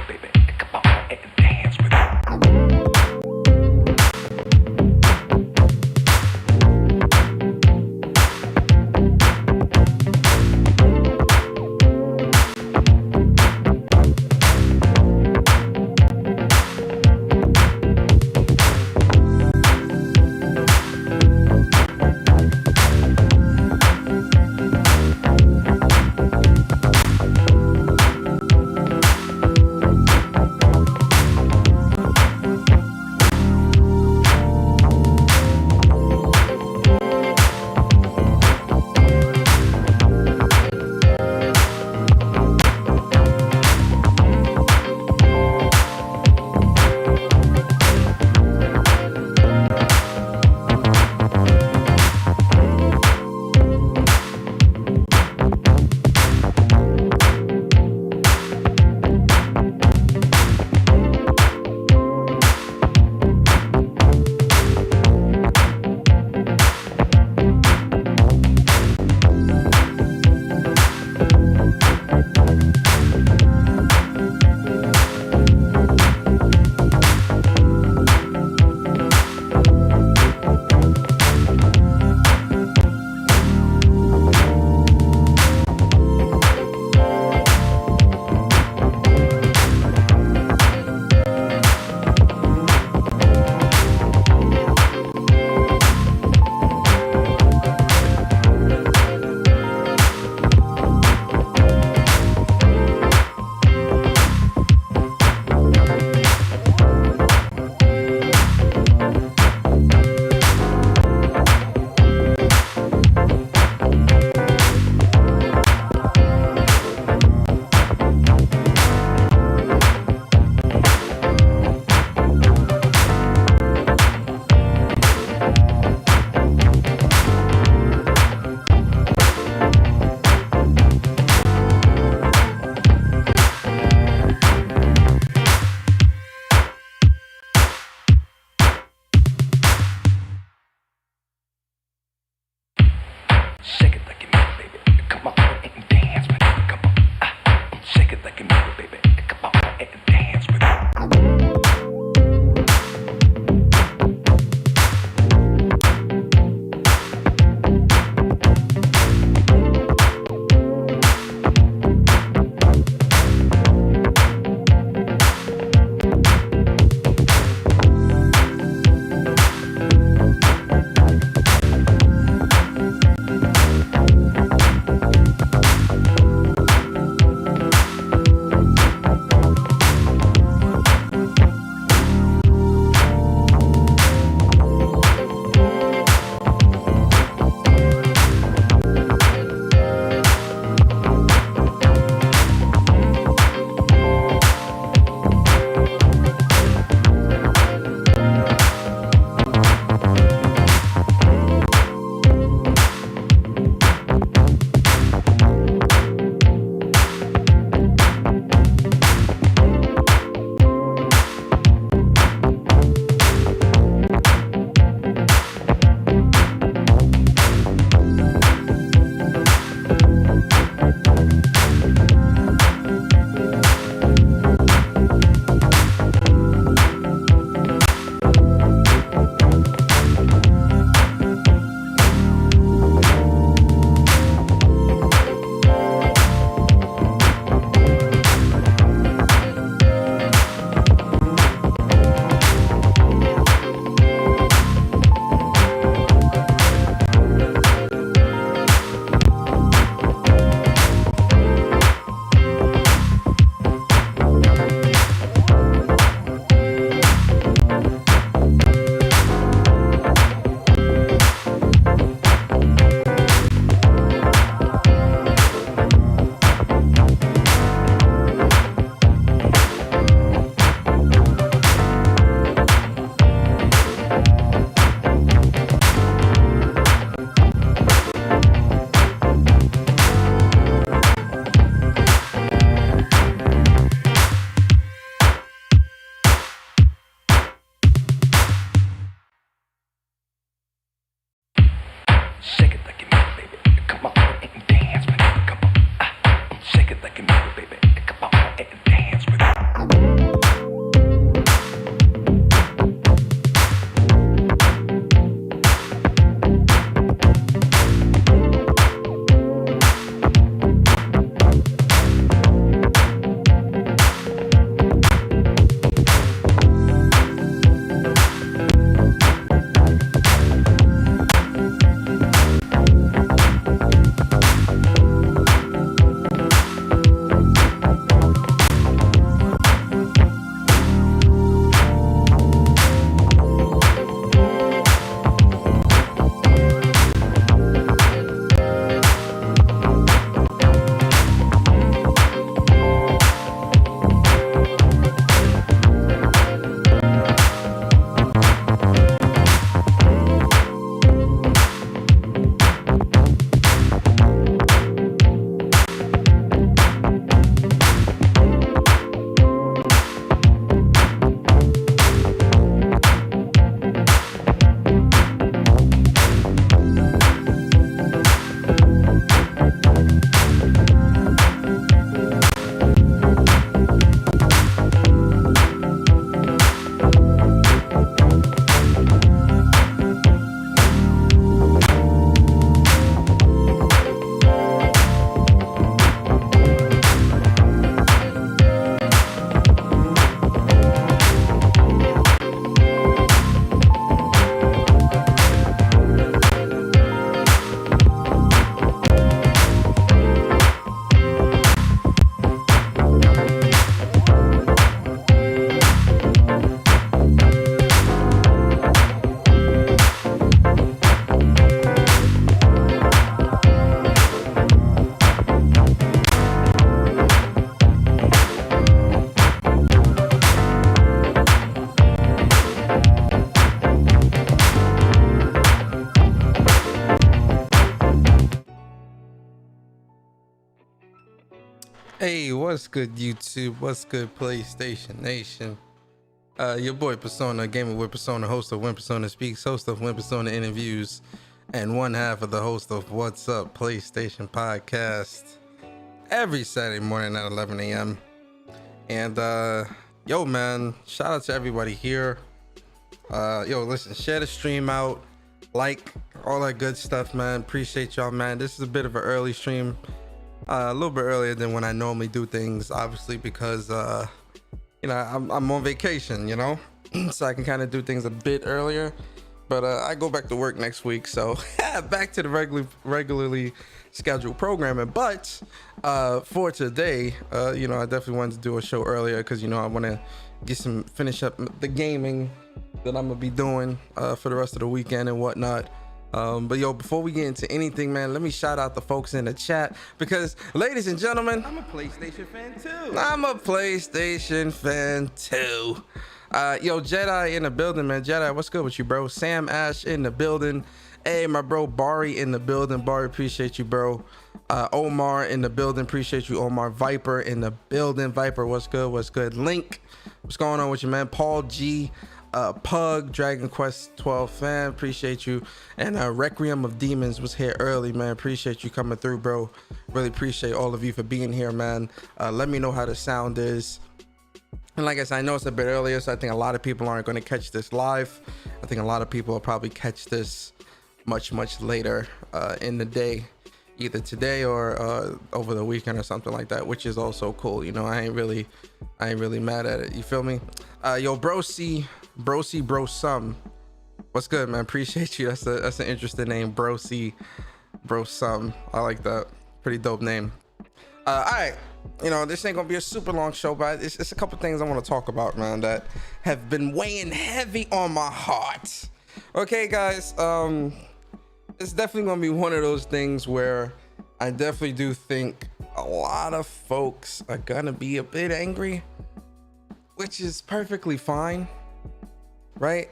baby. Come on and dance with me. Hey, what's good, YouTube? What's good, PlayStation Nation? Your boy Persona, gamer with Persona, host of When Persona Speaks, host of When Persona Interviews, and one half of the host of What's Up PlayStation Podcast every Saturday morning at 11 a.m. And yo, man, shout out to everybody here. Yo, listen, share the stream out, like all that good stuff, man. Appreciate y'all, man. This is a bit of an early stream. A little bit earlier than when I normally do things, obviously, because you know, I'm on vacation, you know, so I can kind of do things a bit earlier. But I go back to work next week, so back to the regularly scheduled programming. But for today, you know, I definitely wanted to do a show earlier because, you know, I want to finish up the gaming that I'm gonna be doing for the rest of the weekend and whatnot. But yo, before we get into anything, man, let me shout out the folks in the chat because, ladies and gentlemen, I'm a PlayStation fan too. Yo, Jedi in the building, man. Jedi, what's good with you, bro? Sam Ash in the building. Hey, my bro Bari in the building. Bari, appreciate you, bro. Omar in the building, appreciate you, Omar. Viper in the building. Viper, what's good? Link, what's going on with you, man? Paul G, Pug, Dragon Quest 12 fan, appreciate you. And Requiem of Demons was here early, man. Appreciate you coming through, bro. Really appreciate all of you for being here, man. Let me know how the sound is. And like I said, I know it's a bit earlier, so I think a lot of people aren't going to catch this live. I think a lot of people will probably catch this much later in the day, either today or over the weekend or something like that, which is also cool. You know, I ain't really mad at it. You feel me? Yo, Brosum, what's good, man? Appreciate you. That's an interesting name, Brosum. I like that. Pretty dope name. All right, you know, this ain't gonna be a super long show, but it's a couple things I want to talk about, man, that have been weighing heavy on my heart. Okay, guys, it's definitely gonna be one of those things where I definitely do think a lot of folks are gonna be a bit angry, which is perfectly fine, right?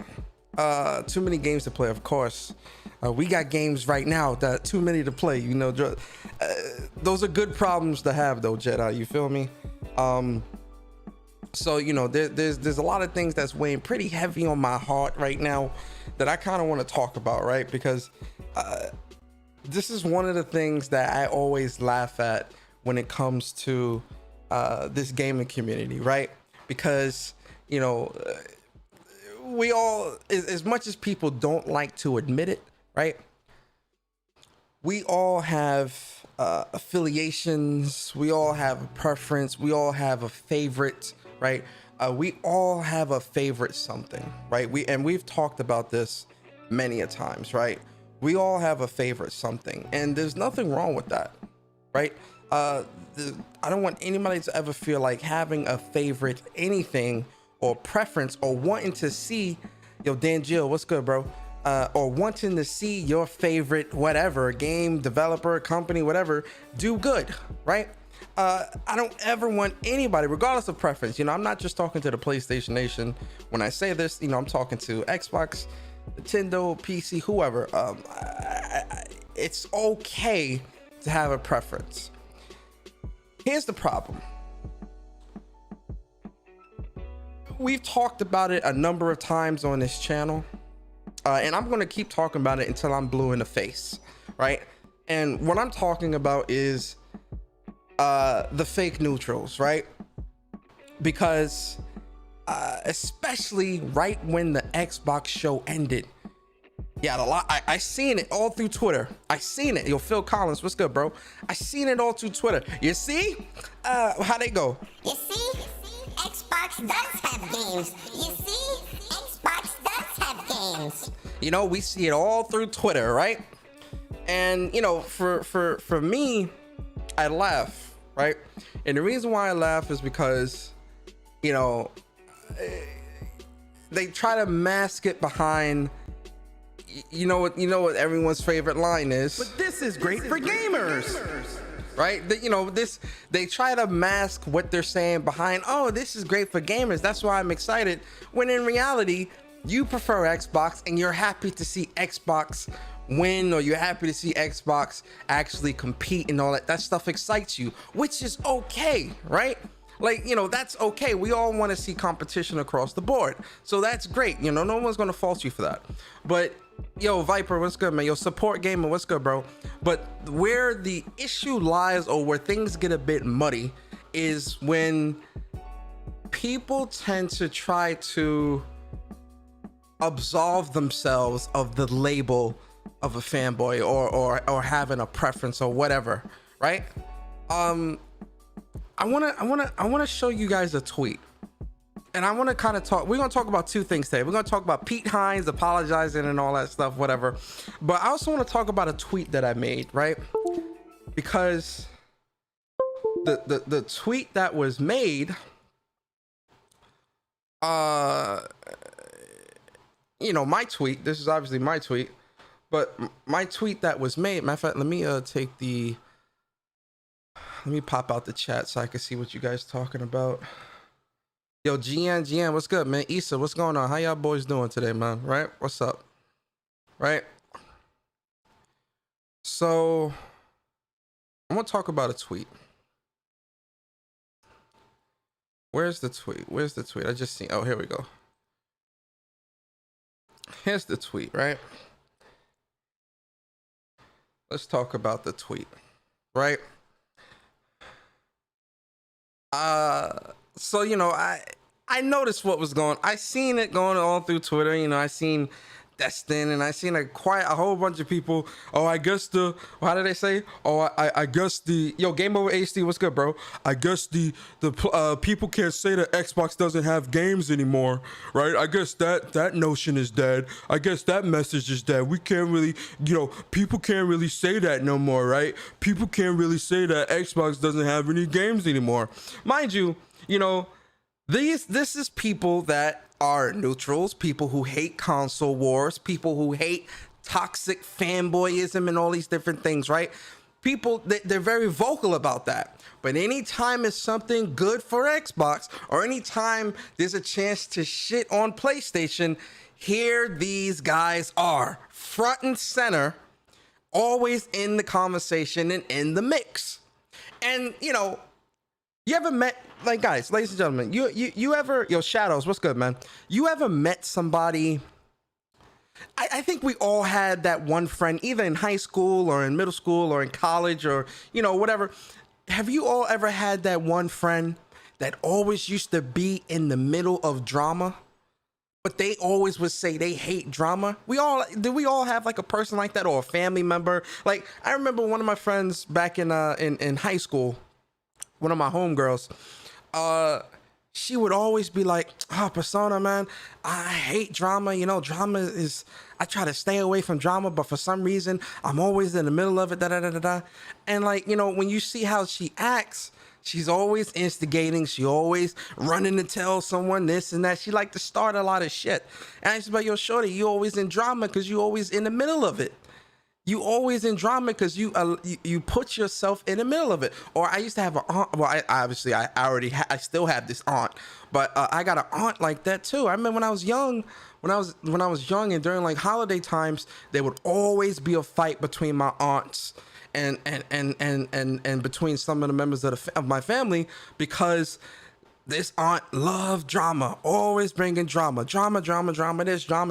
Too many games to play, of course. We got games right now that too many to play, you know. Those are good problems to have, though, Jedi, you feel me? So, you know, there's a lot of things that's weighing pretty heavy on my heart right now that I kind of want to talk about, right? Because this is one of the things that I always laugh at when it comes to this gaming community, right? Because, you know, we all, as much as people don't like to admit it, right? We all have affiliations. We all have a preference. We all have a favorite, right? We all have a favorite something, right? We've talked about this many a times, right? We all have a favorite something, and there's nothing wrong with that, right? I don't want anybody to ever feel like having a favorite anything or preference or wanting to see, yo, Dan Jill, what's good, bro? Or wanting to see your favorite whatever game developer, company, whatever, do good, right? I don't ever want anybody, regardless of preference, you know, I'm not just talking to the PlayStation Nation when I say this, you know, I'm talking to Xbox, Nintendo, PC, whoever. It's okay to have a preference. Here's the problem. We've talked about it a number of times on this channel. And I'm going to keep talking about it until I'm blue in the face, right? And what I'm talking about is the fake neutrals, right? Because especially right when the Xbox show ended, yeah, a lot. I seen it all through Twitter. I seen it. Yo, Phil Collins, what's good, bro? I seen it all through Twitter. You see? How they go? You see? Xbox does have games. You see? Xbox does have games. You know, we see it all through Twitter, right? And you know, for me, I laugh, right? And the reason why I laugh is because, you know, they try to mask it behind, you know what everyone's favorite line is. But this is great for gamers. Right? You know, they try to mask what they're saying behind, oh, this is great for gamers, that's why I'm excited. When in reality, you prefer Xbox and you're happy to see Xbox win, or you're happy to see Xbox actually compete and all that. That stuff excites you, which is okay, right? Like, you know, that's okay. We all want to see competition across the board. So that's great. You know, no one's going to fault you for that. But yo, Viper, what's good, man? Yo, Support Gamer, what's good, bro? But where the issue lies, or where things get a bit muddy, is when people tend to try to absolve themselves of the label of a fanboy, or having a preference or whatever, right? I want to show you guys a tweet, and I want to kind of talk. We're gonna talk about two things today. We're gonna talk about Pete Hines apologizing and all that stuff, whatever. But I also want to talk about a tweet that I made, right? Because the tweet that was made, you know, my tweet. This is obviously my tweet, but my tweet that was made. Matter of fact, let me let me pop out the chat so I can see what you guys talking about. Yo, GN, what's good, man? Issa, what's going on? How y'all boys doing today, man? Right? What's up? Right? So, I'm gonna talk about a tweet. Where's the tweet? Where's the tweet? I just seen. Oh, here we go. Here's the tweet, right? Let's talk about the tweet, right? So, you know, I noticed what was going. I seen it going all through Twitter. You know, I seen Destin, and I seen a whole bunch of people. Oh, I guess how did they say? Oh, I guess yo, Game Over HD, what's good, bro? I guess the people can't say that Xbox doesn't have games anymore, right? I guess that notion is dead. I guess that message is dead. We can't really, you know, people can't really say that no more, right? People can't really say that Xbox doesn't have any games anymore. Mind you, you know, this is people that are neutrals, people who hate console wars, people who hate toxic fanboyism and all these different things, right? People, they're very vocal about that. But anytime it's something good for Xbox, or anytime there's a chance to shit on PlayStation, here these guys are, front and center, always in the conversation and in the mix. And, you know, you ever met, like, guys, ladies and gentlemen, you ever, yo, Shadows, what's good, man? You ever met somebody? I think we all had that one friend, either in high school or in middle school or in college, or, you know, whatever. Have you all ever had that one friend that always used to be in the middle of drama, but they always would say they hate drama? Do we all have like a person like that, or a family member? Like, I remember one of my friends back in high school, one of my homegirls, she would always be like, oh, Persona, man, I hate drama. You know, drama is, I try to stay away from drama, but for some reason, I'm always in the middle of it, da-da-da-da-da. And, like, you know, when you see how she acts, she's always instigating. She always running to tell someone this and that. She like to start a lot of shit. And I used to be like, yo, shorty, you always in drama because you always in the middle of it. You always in drama because you put yourself in the middle of it. Or I used to have an aunt. Well, I still have this aunt, but I got an aunt like that too. I remember when I was young, when I was young, and during like holiday times, there would always be a fight between my aunts and between some of the members of my family, because this aunt loved drama, always bringing drama, this, drama,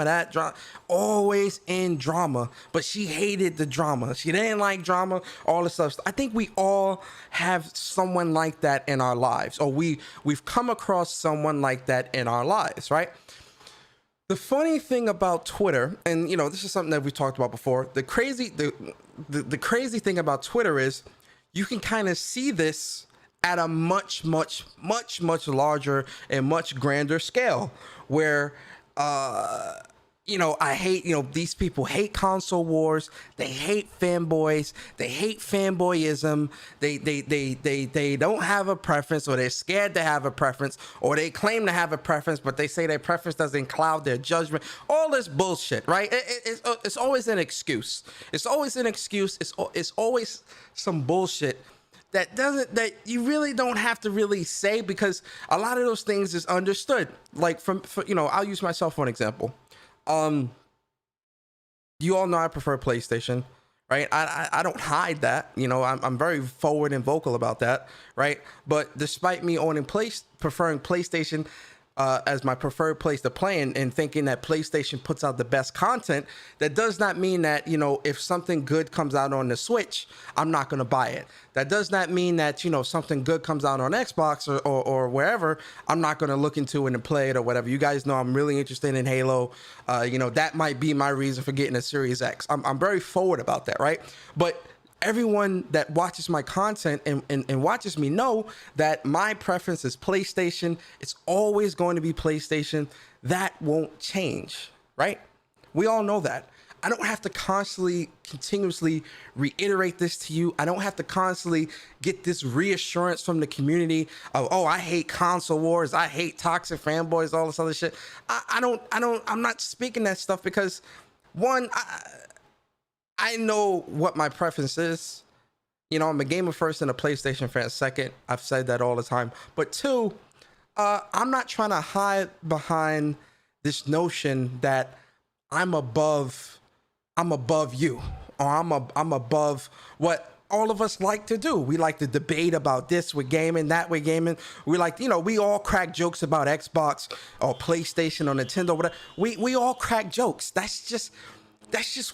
that, drama, always in drama. But she hated the drama. She didn't like drama, all this stuff. I think we all have someone like that in our lives, or we've come across someone like that in our lives, right? The funny thing about Twitter, and you know, this is something that we talked about before. The crazy thing about Twitter is you can kind of see this at a much larger and much grander scale, where you know, I hate, you know, these people hate console wars, they hate fanboys, they hate fanboyism, they don't have a preference, or they're scared to have a preference, or they claim to have a preference but they say their preference doesn't cloud their judgment. All this bullshit, right? It's always an excuse. It's always an excuse. It's always some bullshit that you really don't have to really say, because a lot of those things is understood. Like, you know, I'll use myself for an example. You all know I prefer PlayStation, right? I don't hide that. You know, I'm very forward and vocal about that, right? But despite me owning preferring PlayStation as my preferred place to play and thinking that PlayStation puts out the best content, that does not mean that, you know, if something good comes out on the Switch, I'm not going to buy it. That does not mean that, you know, something good comes out on Xbox or wherever, I'm not going to look into it and play it or whatever. You guys know I'm really interested in Halo. You know, that might be my reason for getting a Series X. I'm very forward about that, right? But everyone that watches my content and watches me know that my preference is PlayStation. It's always going to be PlayStation. That won't change, right? We all know that. I don't have to continuously reiterate this to you. I don't have to constantly get this reassurance from the community of, oh, I hate console wars. I hate toxic fanboys, all this other shit. I'm not speaking that stuff because, one, I know what my preference is. You know, I'm a gamer first and a PlayStation fan second. I've said that all the time. But two, I'm not trying to hide behind this notion that I'm above you, or I'm above what all of us like to do. We like to debate about this with gaming, that with gaming. We like, you know, we all crack jokes about Xbox or PlayStation or Nintendo, whatever. We all crack jokes. That's just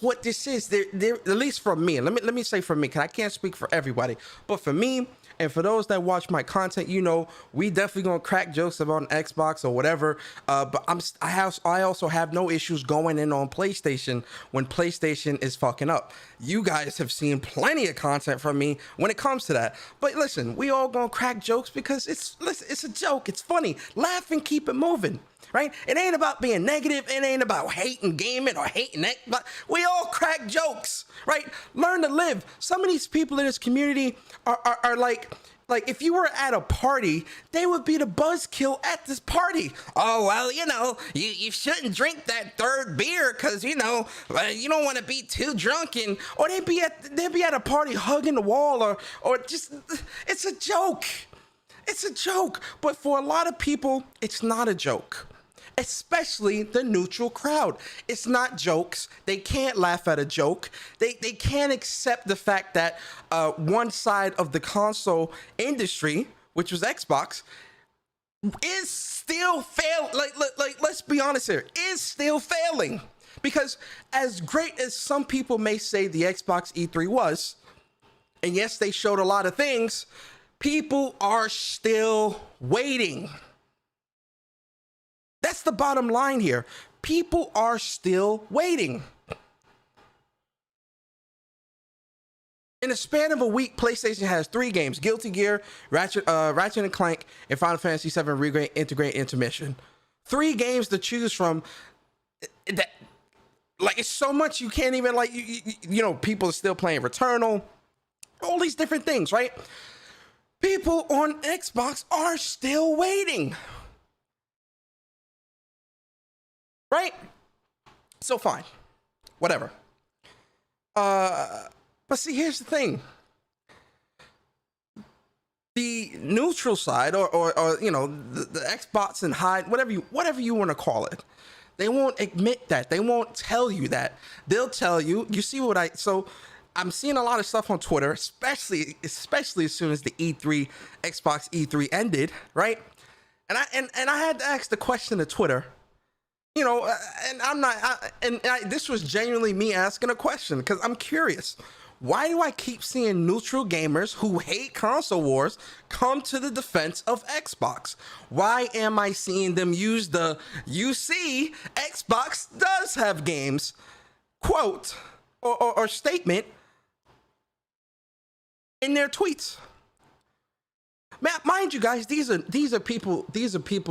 what this is. There, at least from me. Let me say for me, because I can't speak for everybody. But for me, and for those that watch my content, you know, we definitely gonna crack jokes about an Xbox or whatever. But I also have no issues going in on PlayStation when PlayStation is fucking up. You guys have seen plenty of content from me when it comes to that. But listen, we all gonna crack jokes because it's a joke. It's funny. Laugh and keep it moving. Right? It ain't about being negative. It ain't about hating gaming or hating Xbox. We all crack jokes, right? Learn to live. Some of these people in this community are like if you were at a party, they would be the buzzkill at this party. Oh, well, you know, you shouldn't drink that third beer because, you know, you don't want to be too drunk. Or they'd be at a party hugging the wall or just, it's a joke. It's a joke. But for a lot of people, it's not a joke. Especially the neutral crowd. It's not jokes. They can't laugh at a joke. They can't accept the fact that one side of the console industry, which was Xbox, is still let's be honest here, is still failing. Because as great as some people may say the Xbox E3 was, and yes, they showed a lot of things, people are still waiting. That's the bottom line here. People are still waiting. In the span of a week, PlayStation has 3 games: Guilty Gear, Ratchet and Clank, and Final Fantasy VII Reignited Integrate Intermission. 3 games to choose from. That, like, it's so much you can't even, like, you know, people are still playing Returnal. All these different things, right? People on Xbox are still waiting. Right? So fine. Whatever. But see, here's the thing. The neutral side or you know, the Xbox and hide, whatever you want to call it. They won't admit that. They won't tell you that. They'll tell you, so I'm seeing a lot of stuff on Twitter, especially as soon as the Xbox E3 ended, right? And I had to ask the question to Twitter. You know, and this was genuinely me asking a question because I'm curious. Why do I keep seeing neutral gamers who hate console wars come to the defense of Xbox? Why am I seeing them use the Xbox does have games quote or statement in their tweets? Mind you guys, these are people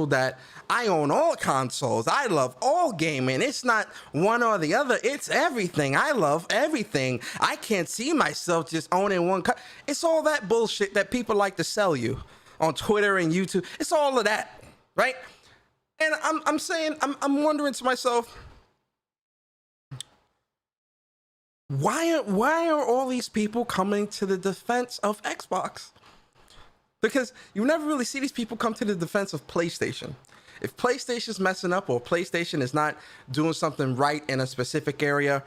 that I own all consoles. I love all gaming. It's not one or the other. It's everything. I love everything. I can't see myself just owning one. It's all that bullshit that people like to sell you on Twitter and YouTube. It's all of that, right? And I'm wondering to myself, why are all these people coming to the defense of Xbox? Because you never really see these people come to the defense of PlayStation. If PlayStation's messing up or PlayStation is not doing something right in a specific area,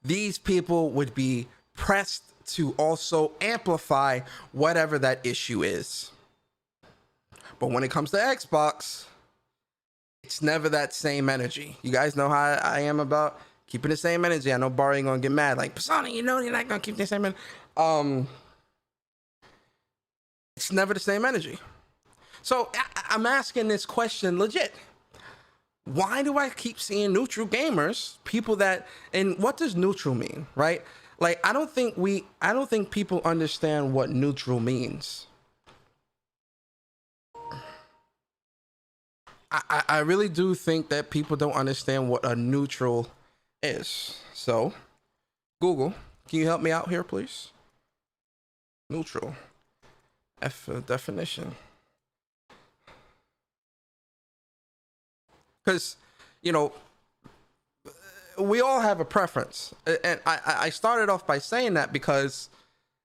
these people would be pressed to also amplify whatever that issue is. But when it comes to Xbox, it's never that same energy. You guys know how I am about keeping the same energy. I know Barry ain't gonna get mad. Like, Persona, you know you're not gonna keep the same energy. It's never the same energy. So I'm asking this question legit. Why do I keep seeing neutral gamers, people that, and what does neutral mean, right? Like, I don't think people understand what neutral means. I really do think that people don't understand what a neutral is. So, Google, can you help me out here, please? Neutral. Definition. Because, you know, we all have a preference. And I started off by saying that because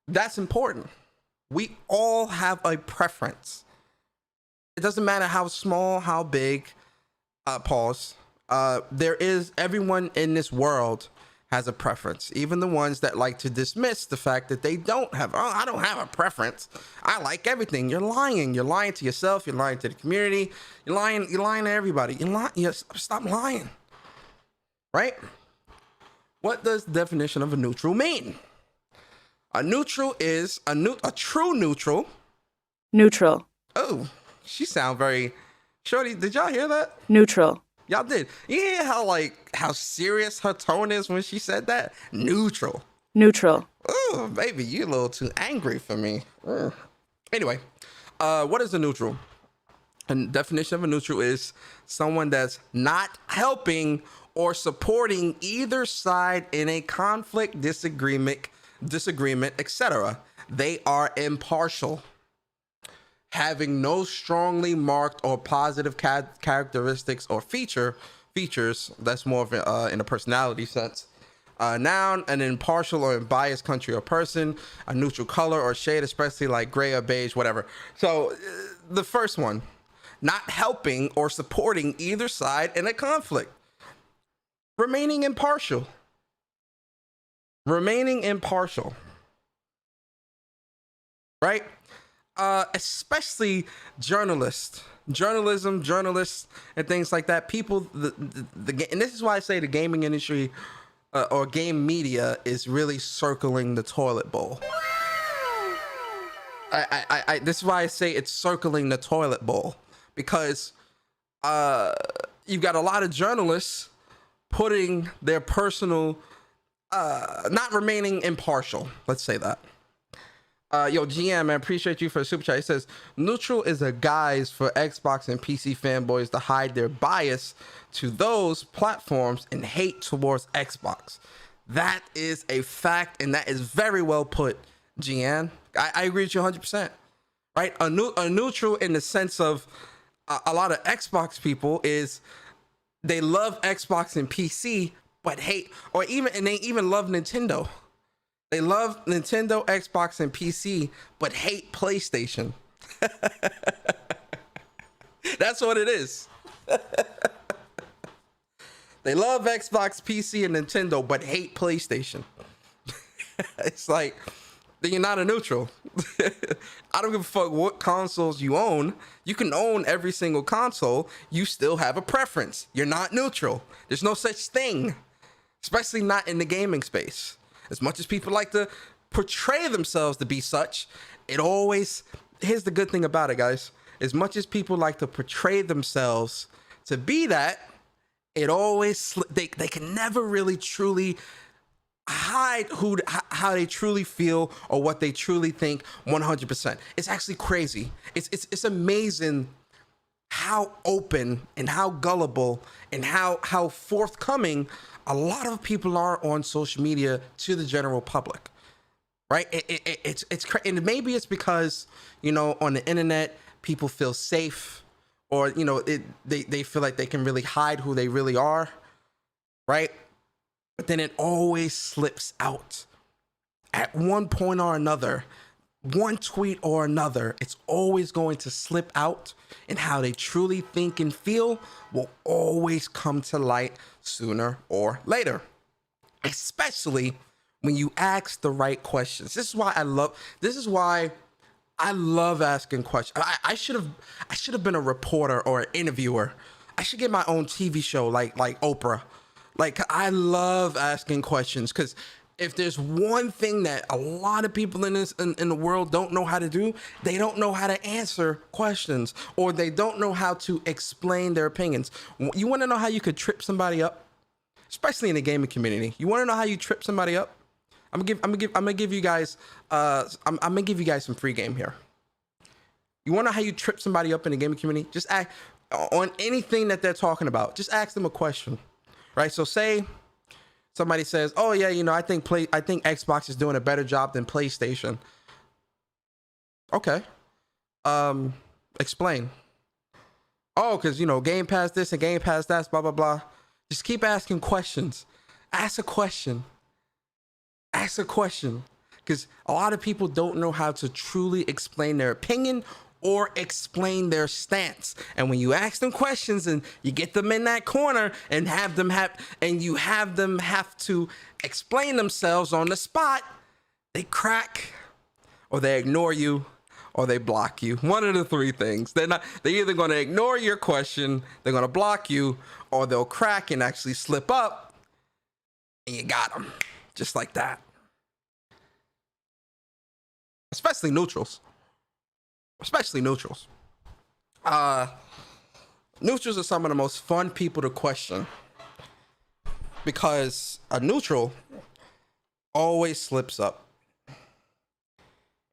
that's important. We all have a preference. It doesn't matter how small, how big, everyone in this world has a preference. Even the ones that like to dismiss the fact that they don't have, I don't have a preference. I like everything. You're lying. You're lying to yourself. You're lying to the community. You're lying to everybody. Stop lying. Right? What does the definition of a neutral mean? A neutral is a true neutral. Neutral. Oh, she sound very, Shorty, did y'all hear that? Neutral. Y'all did. You hear how serious her tone is when she said that? Neutral. Neutral. Oh, baby, you a little too angry for me. Anyway, what is a neutral? A definition of a neutral is someone that's not helping or supporting either side in a conflict, disagreement, etc. They are impartial, having no strongly marked or positive characteristics or features. That's more of in a personality sense. Noun, an impartial or unbiased country or person, a neutral color or shade, especially like gray or beige, whatever. So the first one, not helping or supporting either side in a conflict. Remaining impartial. Right? Especially journalists, and things like that. People, and this is why I say the gaming industry or game media is really circling the toilet bowl. This is why I say it's circling the toilet bowl, because you've got a lot of journalists putting their personal, not remaining impartial. Let's say that. Yo, GM, man, appreciate you for the super chat. It says, neutral is a guise for Xbox and PC fanboys to hide their bias to those platforms and hate towards Xbox. That is a fact, and that is very well put, GM. I agree with you 100%. Right? A neutral in the sense of a lot of Xbox people is they love Xbox and PC, but hate, and they even love Nintendo. They love Nintendo, Xbox, and PC, but hate PlayStation. That's what it is. They love Xbox, PC, and Nintendo, but hate PlayStation. It's like, then you're not a neutral. I don't give a fuck what consoles you own. You can own every single console. You still have a preference. You're not neutral. There's no such thing, especially not in the gaming space. As much as people like to portray themselves to be such, here's the good thing about it, guys. As much as people like to portray themselves to be that, they can never really truly hide how they truly feel or what they truly think 100%. It's actually crazy. It's amazing how open and how gullible and how forthcoming a lot of people are on social media to the general public, right? It's and maybe it's because, on the internet, people feel safe, or, they feel like they can really hide who they really are, right? But then it always slips out. At one point or another, one tweet or another, it's always going to slip out, and how they truly think and feel will always come to light sooner or later, especially when you ask the right questions. This is why I love asking questions. I should have been a reporter or an interviewer. I should get my own TV show like Oprah. Like, I love asking questions, because if there's one thing that a lot of people in the world don't know how to do, they don't know how to answer questions, or they don't know how to explain their opinions. You want to know how you could trip somebody up, especially in the gaming community? You want to know how you trip somebody up? I'm gonna give you guys some free game here. You want to know how you trip somebody up in the gaming community? Just ask on anything that they're talking about. Just ask them a question, right? So say somebody says, "Oh yeah, I think Xbox is doing a better job than PlayStation." Okay, explain. Oh, because Game Pass this and Game Pass that, blah blah blah. Just keep asking questions. Ask a question. Ask a question, because a lot of people don't know how to truly explain their opinion or explain their stance. And when you ask them questions and you get them in that corner and have them have to explain themselves on the spot, they crack, or they ignore you, or they block you. One of the three things. They're either going to ignore your question, they're going to block you, or they'll crack and actually slip up, and you got them. Just like that. Especially neutrals. Neutrals are some of the most fun people to question, because a neutral always slips up.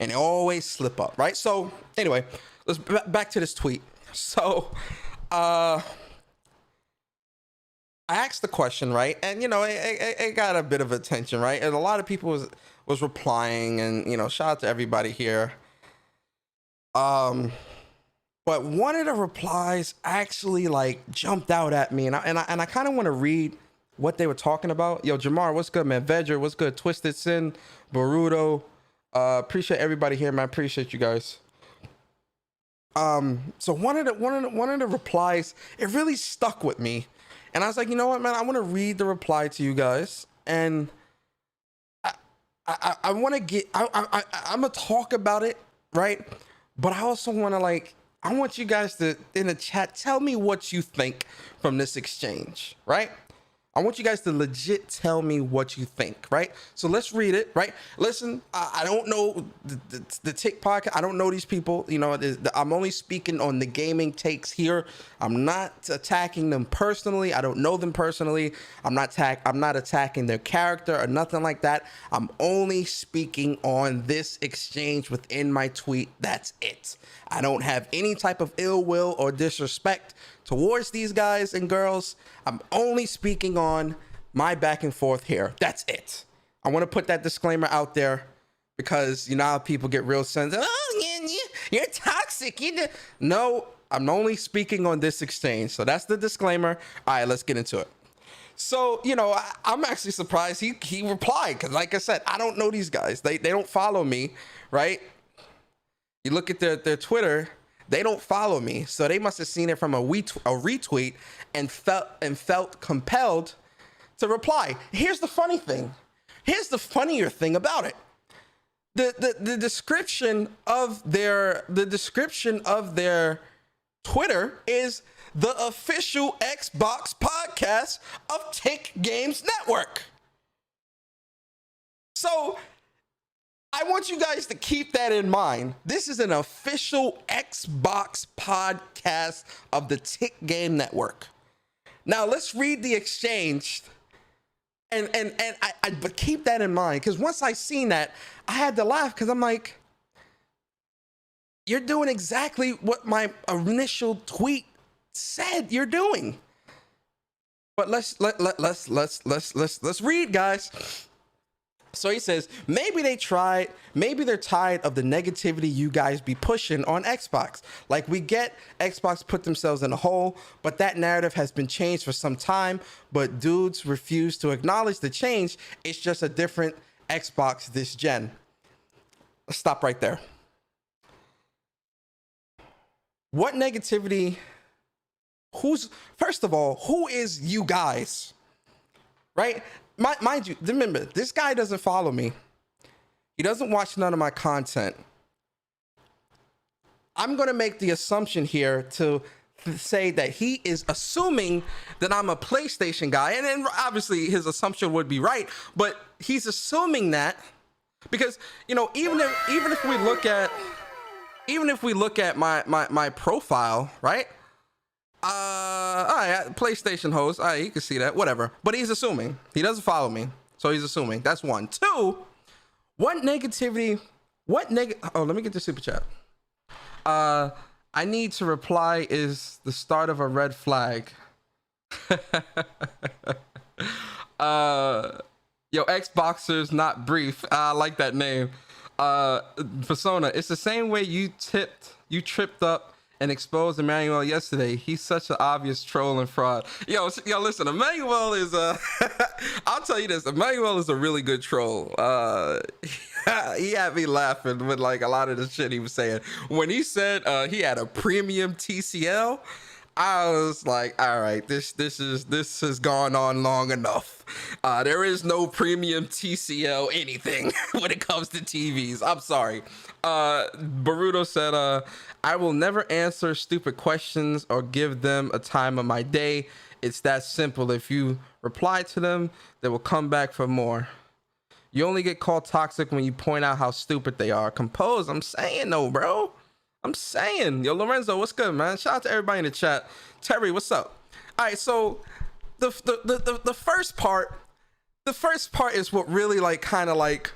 And they always slip up, right? So anyway, let's back to this tweet. So I asked the question, right? And it got a bit of attention, right? And a lot of people was replying, and shout out to everybody here. But one of the replies actually jumped out at me, and I kind of want to read what they were talking about. Yo, Jamar, what's good, man? Vedger, what's good? Twisted Sin, Baruto, appreciate everybody here, man. Appreciate you guys. So one of the replies, it really stuck with me. And I was like, you know what, man? I want to read the reply to you guys, and I want to get. I'm gonna talk about it, right? But I also want to I want you guys to, in the chat, tell me what you think from this exchange, right? I want you guys to legit tell me what you think, right? So let's read it, right? Listen, I don't know the Tick podcast. I don't know these people. I'm only speaking on the gaming takes here. I'm not attacking them personally. I don't know them personally. I'm not attacking their character or nothing like that. I'm only speaking on this exchange within my tweet. That's it. I don't have any type of ill will or disrespect towards these guys and girls. I'm only speaking on my back and forth here. That's it. I want to put that disclaimer out there, because how people get real sensitive. Oh, you're toxic. No, I'm only speaking on this exchange. So that's the disclaimer. All right, let's get into it. So, I'm actually surprised he replied, because like I said, I don't know these guys. They don't follow me, right? You look at their Twitter, they don't follow me, so they must have seen it from a retweet and felt compelled to reply. Here's the funny thing. Here's the funnier thing about it. The description of their Twitter is the official Xbox podcast of Tick Games Network. So I want you guys to keep that in mind. This is an official Xbox podcast of the Tick Game Network. Now let's read the exchange, but keep that in mind, because once I seen that, I had to laugh, because I'm like, you're doing exactly what my initial tweet said you're doing. But let's read, guys. So he says, maybe they're tired of the negativity you guys be pushing on Xbox. Like, we get Xbox put themselves in a hole, but that narrative has been changed for some time, but dudes refuse to acknowledge the change. It's just a different Xbox this gen. Let's stop right there. What negativity? First of all, who is you guys? Right? Mind you, remember, this guy doesn't follow me. He doesn't watch none of my content. I'm going to make the assumption here to say that he is assuming that I'm a PlayStation guy. And then obviously his assumption would be right, but he's assuming that because, you know, even if we look at my profile, right? All right, PlayStation host. All right, you can see that, whatever. But he's assuming. He doesn't follow me. So he's assuming. That's one. Two, oh, let me get the super chat. I need to reply is the start of a red flag. Yo, Xboxers not brief. I like that name. Persona, it's the same way you tripped up and exposed Emmanuel yesterday. He's such an obvious troll and fraud. Yo, listen, Emmanuel is I'll tell you this, Emmanuel is a really good troll. He had me laughing with like a lot of the shit he was saying. When he said he had a premium TCL, I was like, all right, this has gone on long enough. There is no premium TCL anything when it comes to TVs. I'm sorry. Baruto said, I will never answer stupid questions or give them a time of my day. It's that simple. If you reply to them, they will come back for more. You only get called toxic when you point out how stupid they are. Compose, I'm saying though, bro. I'm saying. Yo, Lorenzo, what's good, man? Shout out to everybody in the chat. Terry, what's up? All right, so the first part is what really like kind of like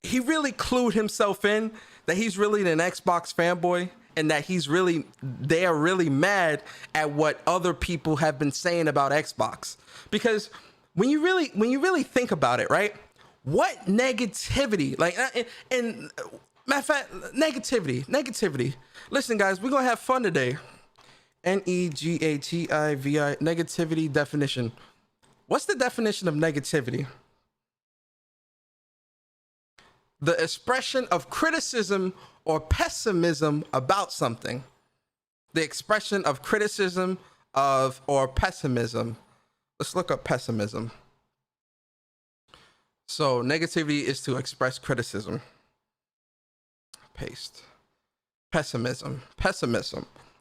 he really clued himself in that he's really an Xbox fanboy and that they are really mad at what other people have been saying about Xbox. Because when you really think about it, right? What negativity, like, and matter of fact, negativity. Listen, guys, we're gonna have fun today. Negativi, negativity definition. What's the definition of negativity? The expression of criticism or pessimism about something. The expression of criticism or pessimism. Let's look up pessimism. So negativity is to express criticism. Paste. Pessimism.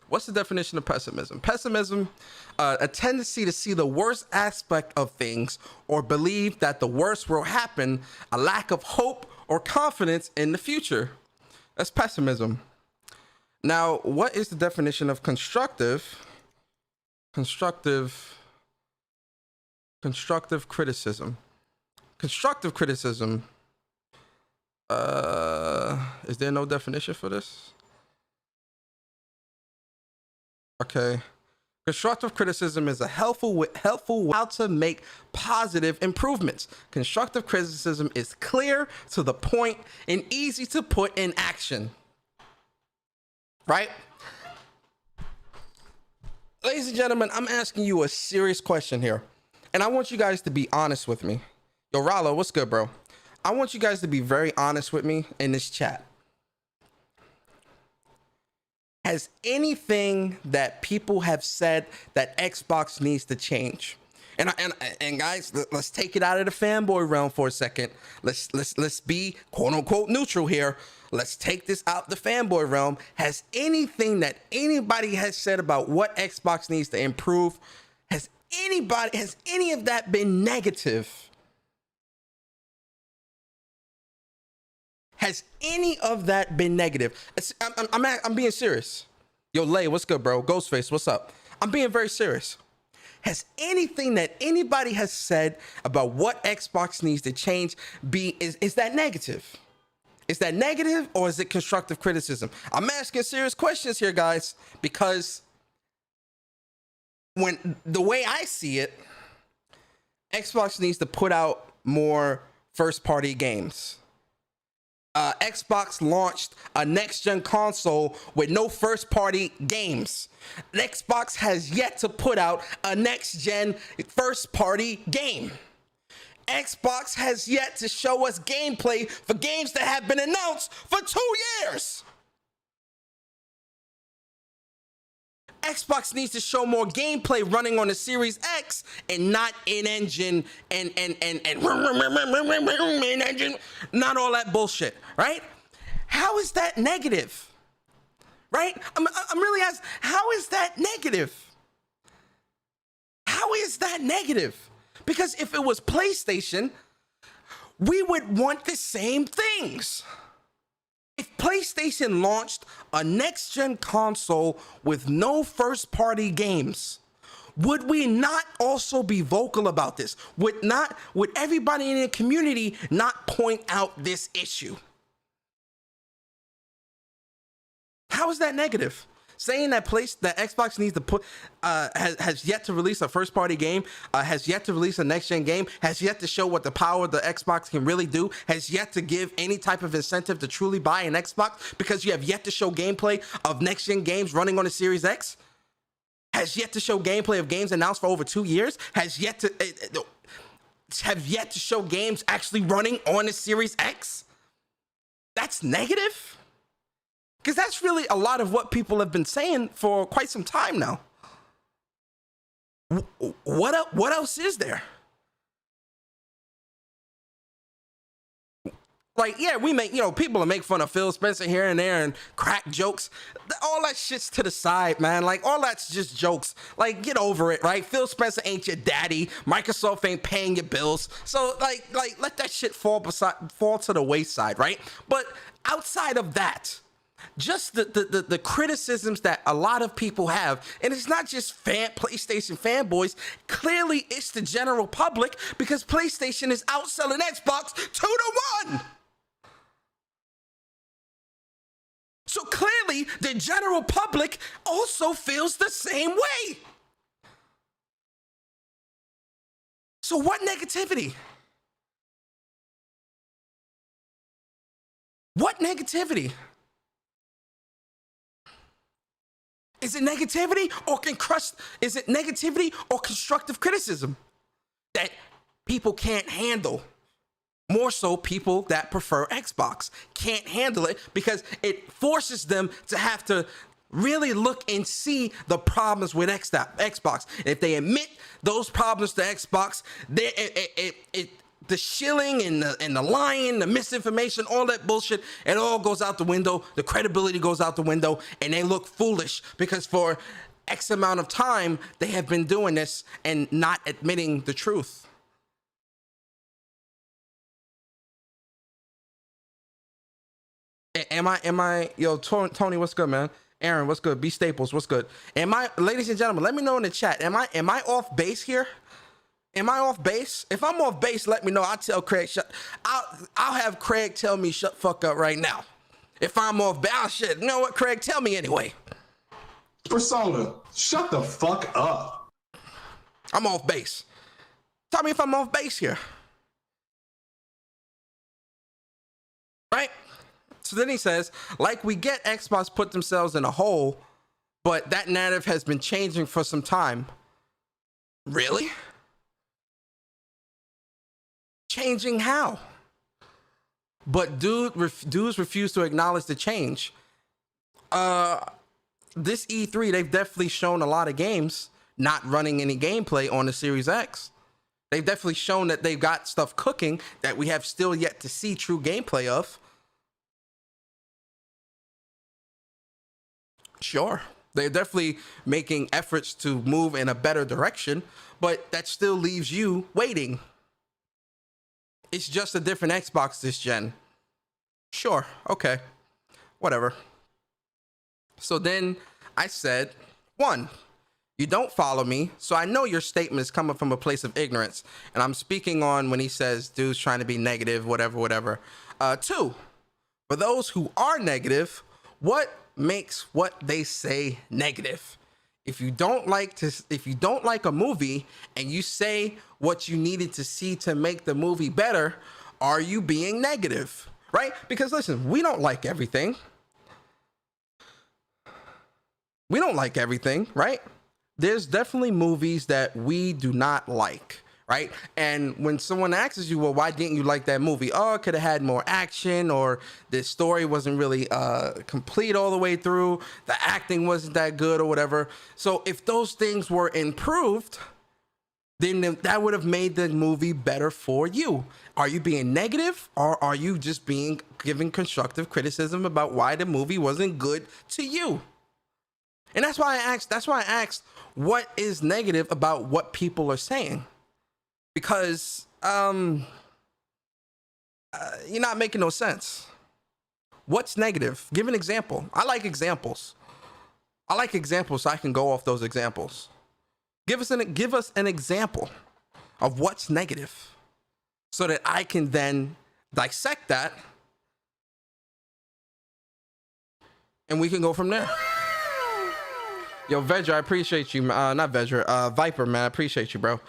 What's the definition of pessimism? Pessimism, a tendency to see the worst aspect of things or believe that the worst will happen, a lack of hope or confidence in the future. That's pessimism. Now, what is the definition of constructive criticism? Constructive criticism. Is there no definition for this? Okay. Constructive criticism is a helpful how to make positive improvements. Constructive criticism is clear, to the point, and easy to put in action. Right? Ladies and gentlemen, I'm asking you a serious question here. And I want you guys to be honest with me. Yo, Rollo, what's good, bro? I want you guys to be very honest with me in this chat. Has anything that people have said that Xbox needs to change? And guys, let's take it out of the fanboy realm for a second. Let's be quote unquote neutral here. Let's take this out the fanboy realm. Has anything that anybody has said about what Xbox needs to improve, has any of that been negative? Has any of that been negative? I'm being serious. Yo, Lay, what's good, bro? Ghostface, what's up? I'm being very serious. Has anything that anybody has said about what Xbox needs to change is that negative? Is that negative or is it constructive criticism? I'm asking serious questions here, guys, because when the way I see it, Xbox needs to put out more first-party games. Xbox launched a next-gen console with no first-party games. Xbox has yet to put out a next-gen first-party game. Xbox has yet to show us gameplay for games that have been announced for 2 years. Xbox needs to show more gameplay running on the Series X and not in-engine and in-engine, not all that bullshit, right? How is that negative? Right? I'm really asking, how is that negative? How is that negative? Because if it was PlayStation, we would want the same things. If PlayStation launched a next-gen console with no first-party games, would we not also be vocal about this? Would everybody in the community not point out this issue? How is that negative? Saying that Xbox needs to put has yet to release a first party game, has yet to release a next gen game, has yet to show what the power of the Xbox can really do, has yet to give any type of incentive to truly buy an Xbox because you have yet to show gameplay of next gen games running on the Series X, has yet to show gameplay of games announced for over 2 years, have yet to show games actually running on the Series X. That's negative. Because that's really a lot of what people have been saying for quite some time now. What else is there? Like, yeah, we make, people make fun of Phil Spencer here and there and crack jokes. All that shit's to the side, man. Like, all that's just jokes. Like, get over it, right? Phil Spencer ain't your daddy. Microsoft ain't paying your bills. So, like let that shit fall to the wayside, right? But outside of that, just the criticisms that a lot of people have, and it's not just PlayStation fanboys, clearly it's the general public because PlayStation is outselling Xbox 2-1. So clearly the general public also feels the same way. So what negativity? What negativity? Is it negativity or is it negativity or constructive criticism that people can't handle? More so, people that prefer Xbox can't handle it because it forces them to have to really look and see the problems with Xbox. If they admit those problems to Xbox, the shilling and the lying, the misinformation, all that bullshit, it all goes out the window. The credibility goes out the window, and they look foolish because for X amount of time, they have been doing this and not admitting the truth. Yo, Tony, what's good, man? Aaron, what's good? B Staples, what's good? Ladies and gentlemen, let me know in the chat. Am I off base here? Am I off base? If I'm off base, let me know. I'll tell Craig. I'll have Craig tell me shut fuck up right now. If I'm off base, shit. You know what, Craig? Tell me anyway. Persona, shut the fuck up. I'm off base. Tell me if I'm off base here. Right? So then he says, like we get Xbox put themselves in a hole, but that narrative has been changing for some time. Really? Changing how? But dudes refuse to acknowledge the change. This E3, they've definitely shown a lot of games not running any gameplay on the Series X. They've definitely shown that they've got stuff cooking that we have still yet to see true gameplay of. Sure, they're definitely making efforts to move in a better direction, but that still leaves you waiting. It's just a different Xbox this gen. Sure, okay, whatever. So then I said, 1, you don't follow me, so I know your statement is coming from a place of ignorance. And I'm speaking on when he says dude's trying to be negative, whatever. 2, for those who are negative, what makes what they say negative? If you don't like a movie and you say what you needed to see to make the movie better, are you being negative? Right? Because listen, we don't like everything. We don't like everything, right? There's definitely movies that we do not like, right? And when someone asks you, well, why didn't you like that movie? Oh, it could have had more action, or the story wasn't really complete all the way through. The acting wasn't that good or whatever. So if those things were improved, then that would have made the movie better for you. Are you being negative, or are you just giving constructive criticism about why the movie wasn't good to you? And that's why I asked what is negative about what people are saying. Because you're not making no sense. What's negative? Give an example. I like examples. So I can go off those examples. Give us an example of what's negative, so that I can then dissect that, and we can go from there. Yo, Vedra, I appreciate you. Not Vedra, Viper, man, I appreciate you, bro.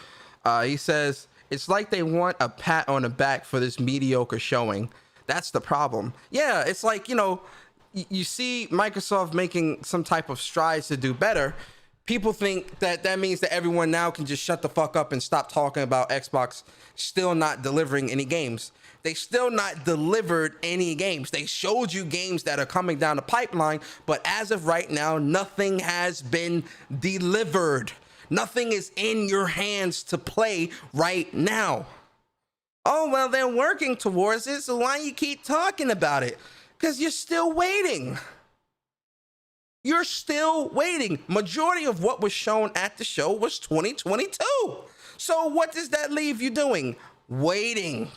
He says, it's like they want a pat on the back for this mediocre showing. That's the problem. Yeah, it's like, you see Microsoft making some type of strides to do better. People think that means that everyone now can just shut the fuck up and stop talking about Xbox still not delivering any games. They still not delivered any games. They showed you games that are coming down the pipeline, but as of right now, nothing has been delivered. Nothing is in your hands to play right now. Oh, well, they're working towards it, so why you keep talking about it? Because you're still waiting. You're still waiting. Majority of what was shown at the show was 2022. So what does that leave you doing? Waiting.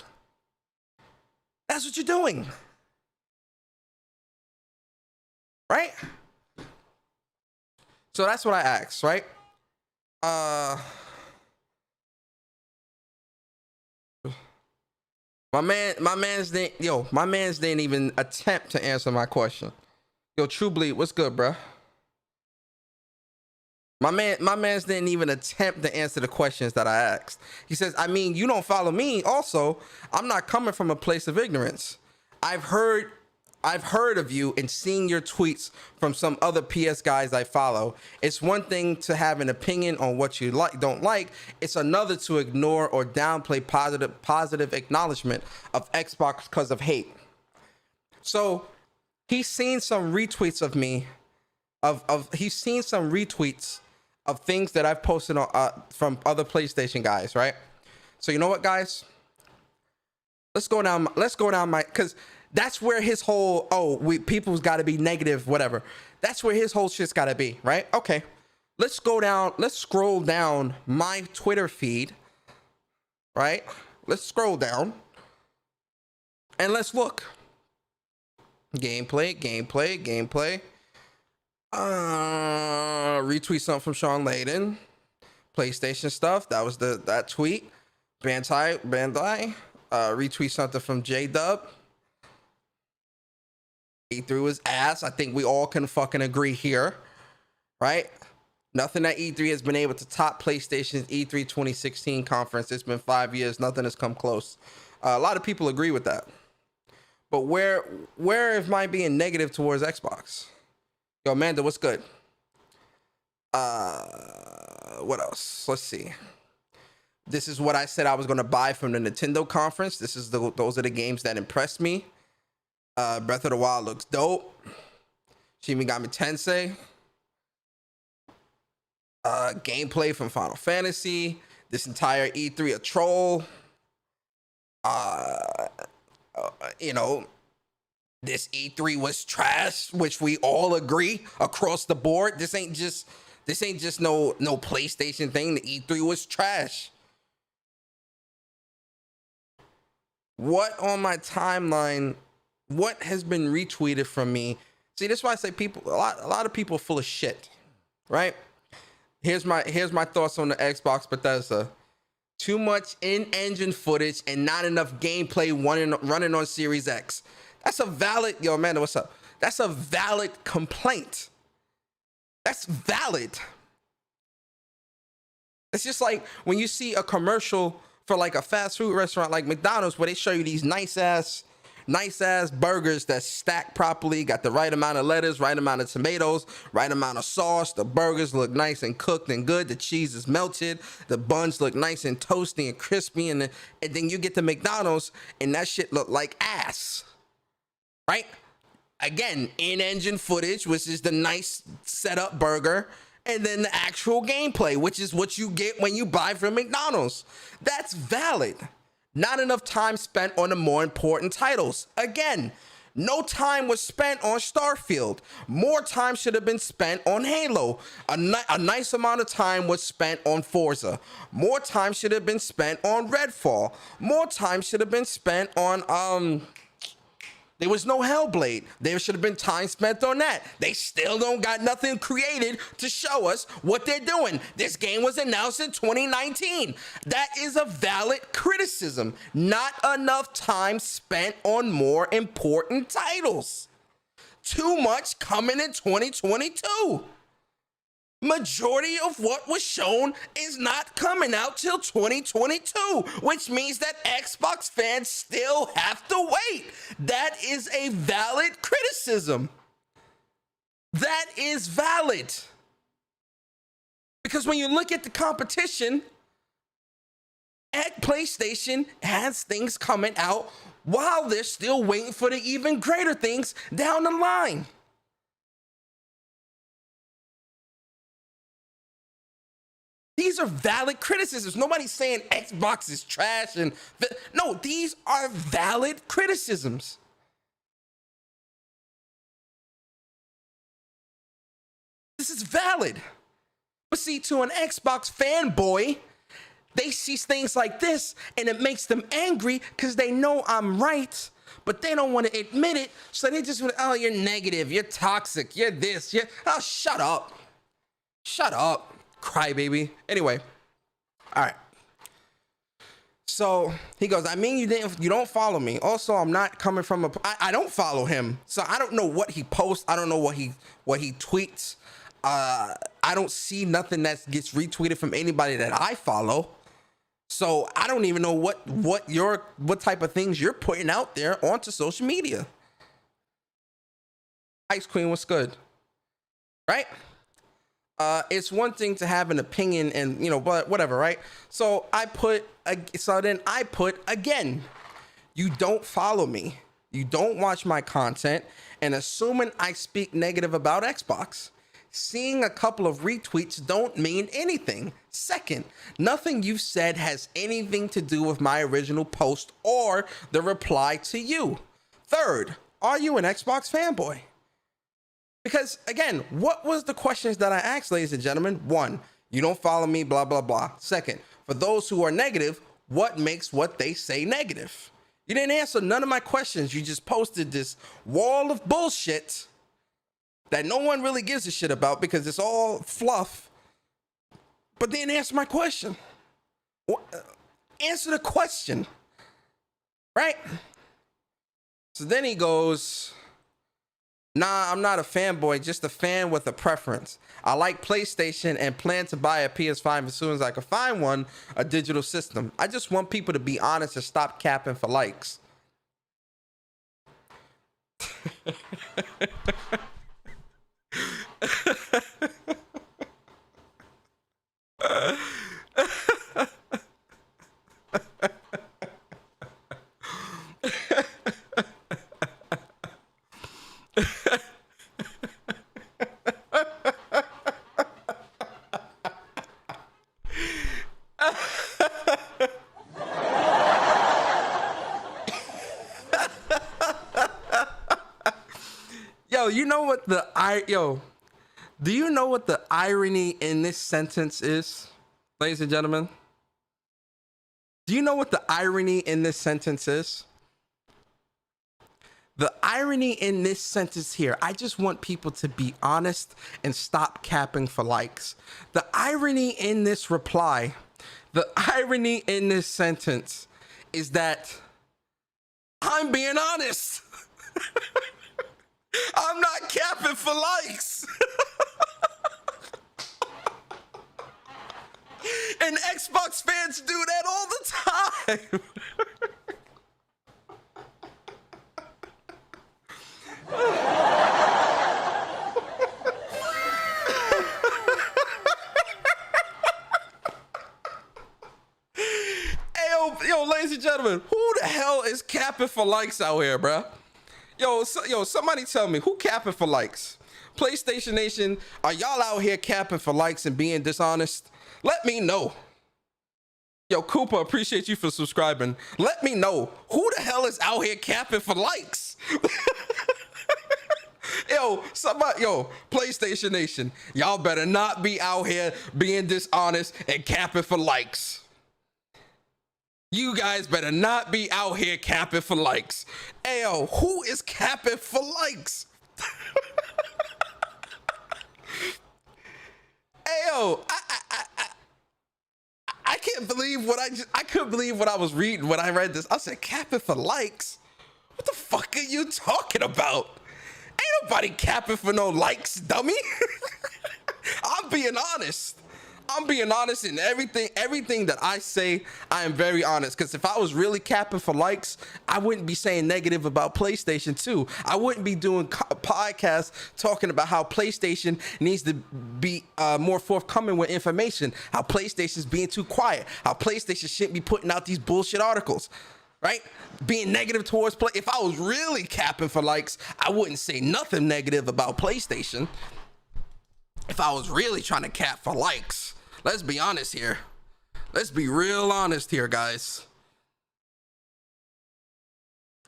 That's what you're doing. Right? So that's what I asked, right? My man's didn't even attempt to answer my question. Yo, True Bleed, what's good, bro? My man's didn't even attempt to answer the questions that I asked. He says, I mean, you don't follow me. Also, I'm not coming from a place of ignorance. I've heard of you and seen your tweets from some other PS guys I follow. It's one thing to have an opinion on what you don't like. It's another to ignore or downplay positive acknowledgement of Xbox because of hate. So he's seen some retweets of me. He's seen some retweets of things that I've posted on, from other PlayStation guys, right? So you know what, guys? Let's go down my, because that's where his whole, people's got to be negative, whatever. That's where his whole shit's got to be, right? Okay. Let's scroll down my Twitter feed, right? Let's scroll down and let's look. Gameplay. Retweet something from Sean Layden. PlayStation stuff. That was that tweet. Bandai. Retweet something from J-Dub. E3 was ass. I think we all can fucking agree here, right? Nothing at E3 has been able to top PlayStation's E3 2016 conference. It's been 5 years. Nothing has come close. A lot of people agree with that. But where am I being negative towards Xbox? Yo, Amanda, what's good? What else? Let's see. This is what I said I was going to buy from the Nintendo conference. Those are the games that impressed me. Breath of the Wild looks dope. Shin Megami Tensei. Gameplay from Final Fantasy. This entire E3 a troll. This E3 was trash, which we all agree across the board. This ain't just no PlayStation thing. The E3 was trash. What on my timeline? What has been retweeted from me? See, that's why I say a lot of people are full of shit, right? Here's my thoughts on the Xbox Bethesda. Too much in-engine footage and not enough gameplay running on Series X. That's a valid, yo, Amanda, what's up? That's a valid complaint. That's valid. It's just like when you see a commercial for like a fast food restaurant like McDonald's where they show you these nice ass Nice ass burgers that stack properly, got the right amount of lettuce, right amount of tomatoes, right amount of sauce. The burgers look nice and cooked and good. The cheese is melted. The buns look nice and toasty and crispy. And then you get to McDonald's and that shit look like ass. Right? Again, in-engine footage, which is the nice setup burger, and then the actual gameplay, which is what you get when you buy from McDonald's. That's valid. Not enough time spent on the more important titles. Again, no time was spent on Starfield. More time should have been spent on Halo. A nice amount of time was spent on Forza. More time should have been spent on Redfall. More time should have been spent on there was no Hellblade. There should have been time spent on that. They still don't got nothing created to show us what they're doing. This game was announced in 2019. That is a valid criticism. Not enough time spent on more important titles. Too much coming in 2022. Majority of what was shown is not coming out till 2022, which means that Xbox fans still have to wait. That is a valid criticism. That is valid. Because when you look at the competition, PlayStation has things coming out while they're still waiting for the even greater things down the line. These are valid criticisms. Nobody's saying Xbox is trash no, these are valid criticisms. This is valid. But see, to an Xbox fanboy, they see things like this and it makes them angry because they know I'm right, but they don't want to admit it. So they just want, oh, you're negative, you're toxic, you're this, oh, shut up. Shut up. Crybaby. Anyway, all right. So he goes, I mean, you don't follow me. Also, I'm not coming from I don't follow him, so I don't know what he posts. I don't know what he tweets. I don't see nothing that gets retweeted from anybody that I follow. So I don't even know what type of things you're putting out there onto social media. Ice Queen, what's good? Right? It's one thing to have an opinion and, but whatever, right? So then I put again, you don't follow me. You don't watch my content, and assuming I speak negative about Xbox. Seeing a couple of retweets don't mean anything. Second, nothing you've said has anything to do with my original post or the reply to you. Third, are you an Xbox fanboy? Because, again, what was the questions that I asked, ladies and gentlemen? One, you don't follow me, blah, blah, blah. Second, for those who are negative, what makes what they say negative? You didn't answer none of my questions. You just posted this wall of bullshit that no one really gives a shit about because it's all fluff. But then answer my question. Answer the question. Right? So then he goes, nah, I'm not a fanboy, just a fan with a preference. I like PlayStation and plan to buy a PS5 as soon as I can find one, a digital system. I just want people to be honest and stop capping for likes. Do you know what the irony in this sentence is, ladies and gentlemen? Do you know what the irony in this sentence is? The irony in this sentence here, I just want people to be honest and stop capping for likes. The irony in this reply, the irony in this sentence is that I'm being honest. I'm not capping for likes. And Xbox fans do that all the time. Yo, ladies and gentlemen, who the hell is capping for likes out here, bruh? Yo, somebody tell me, who capping for likes? PlayStation Nation, are y'all out here capping for likes and being dishonest? Let me know. Yo, Cooper, appreciate you for subscribing. Let me know, who the hell is out here capping for likes? Yo, PlayStation Nation, y'all better not be out here being dishonest and capping for likes. You guys better not be out here capping for likes. Ayo, who is capping for likes? Ayo, I can't believe I couldn't believe what I was reading when I read this. I said, capping for likes? What the fuck are you talking about? Ain't nobody capping for no likes, dummy. I'm being honest. I'm being honest in everything that I say. I am very honest, because if I was really capping for likes, I wouldn't be saying negative about PlayStation 2. I wouldn't be doing podcasts talking about how PlayStation needs to be more forthcoming with information, how PlayStation's being too quiet, how PlayStation shouldn't be putting out these bullshit articles, right? Being negative towards play. If I was really capping for likes, I wouldn't say nothing negative about PlayStation. If I was really trying to cap for likes, let's be honest here. Let's be real honest here, guys.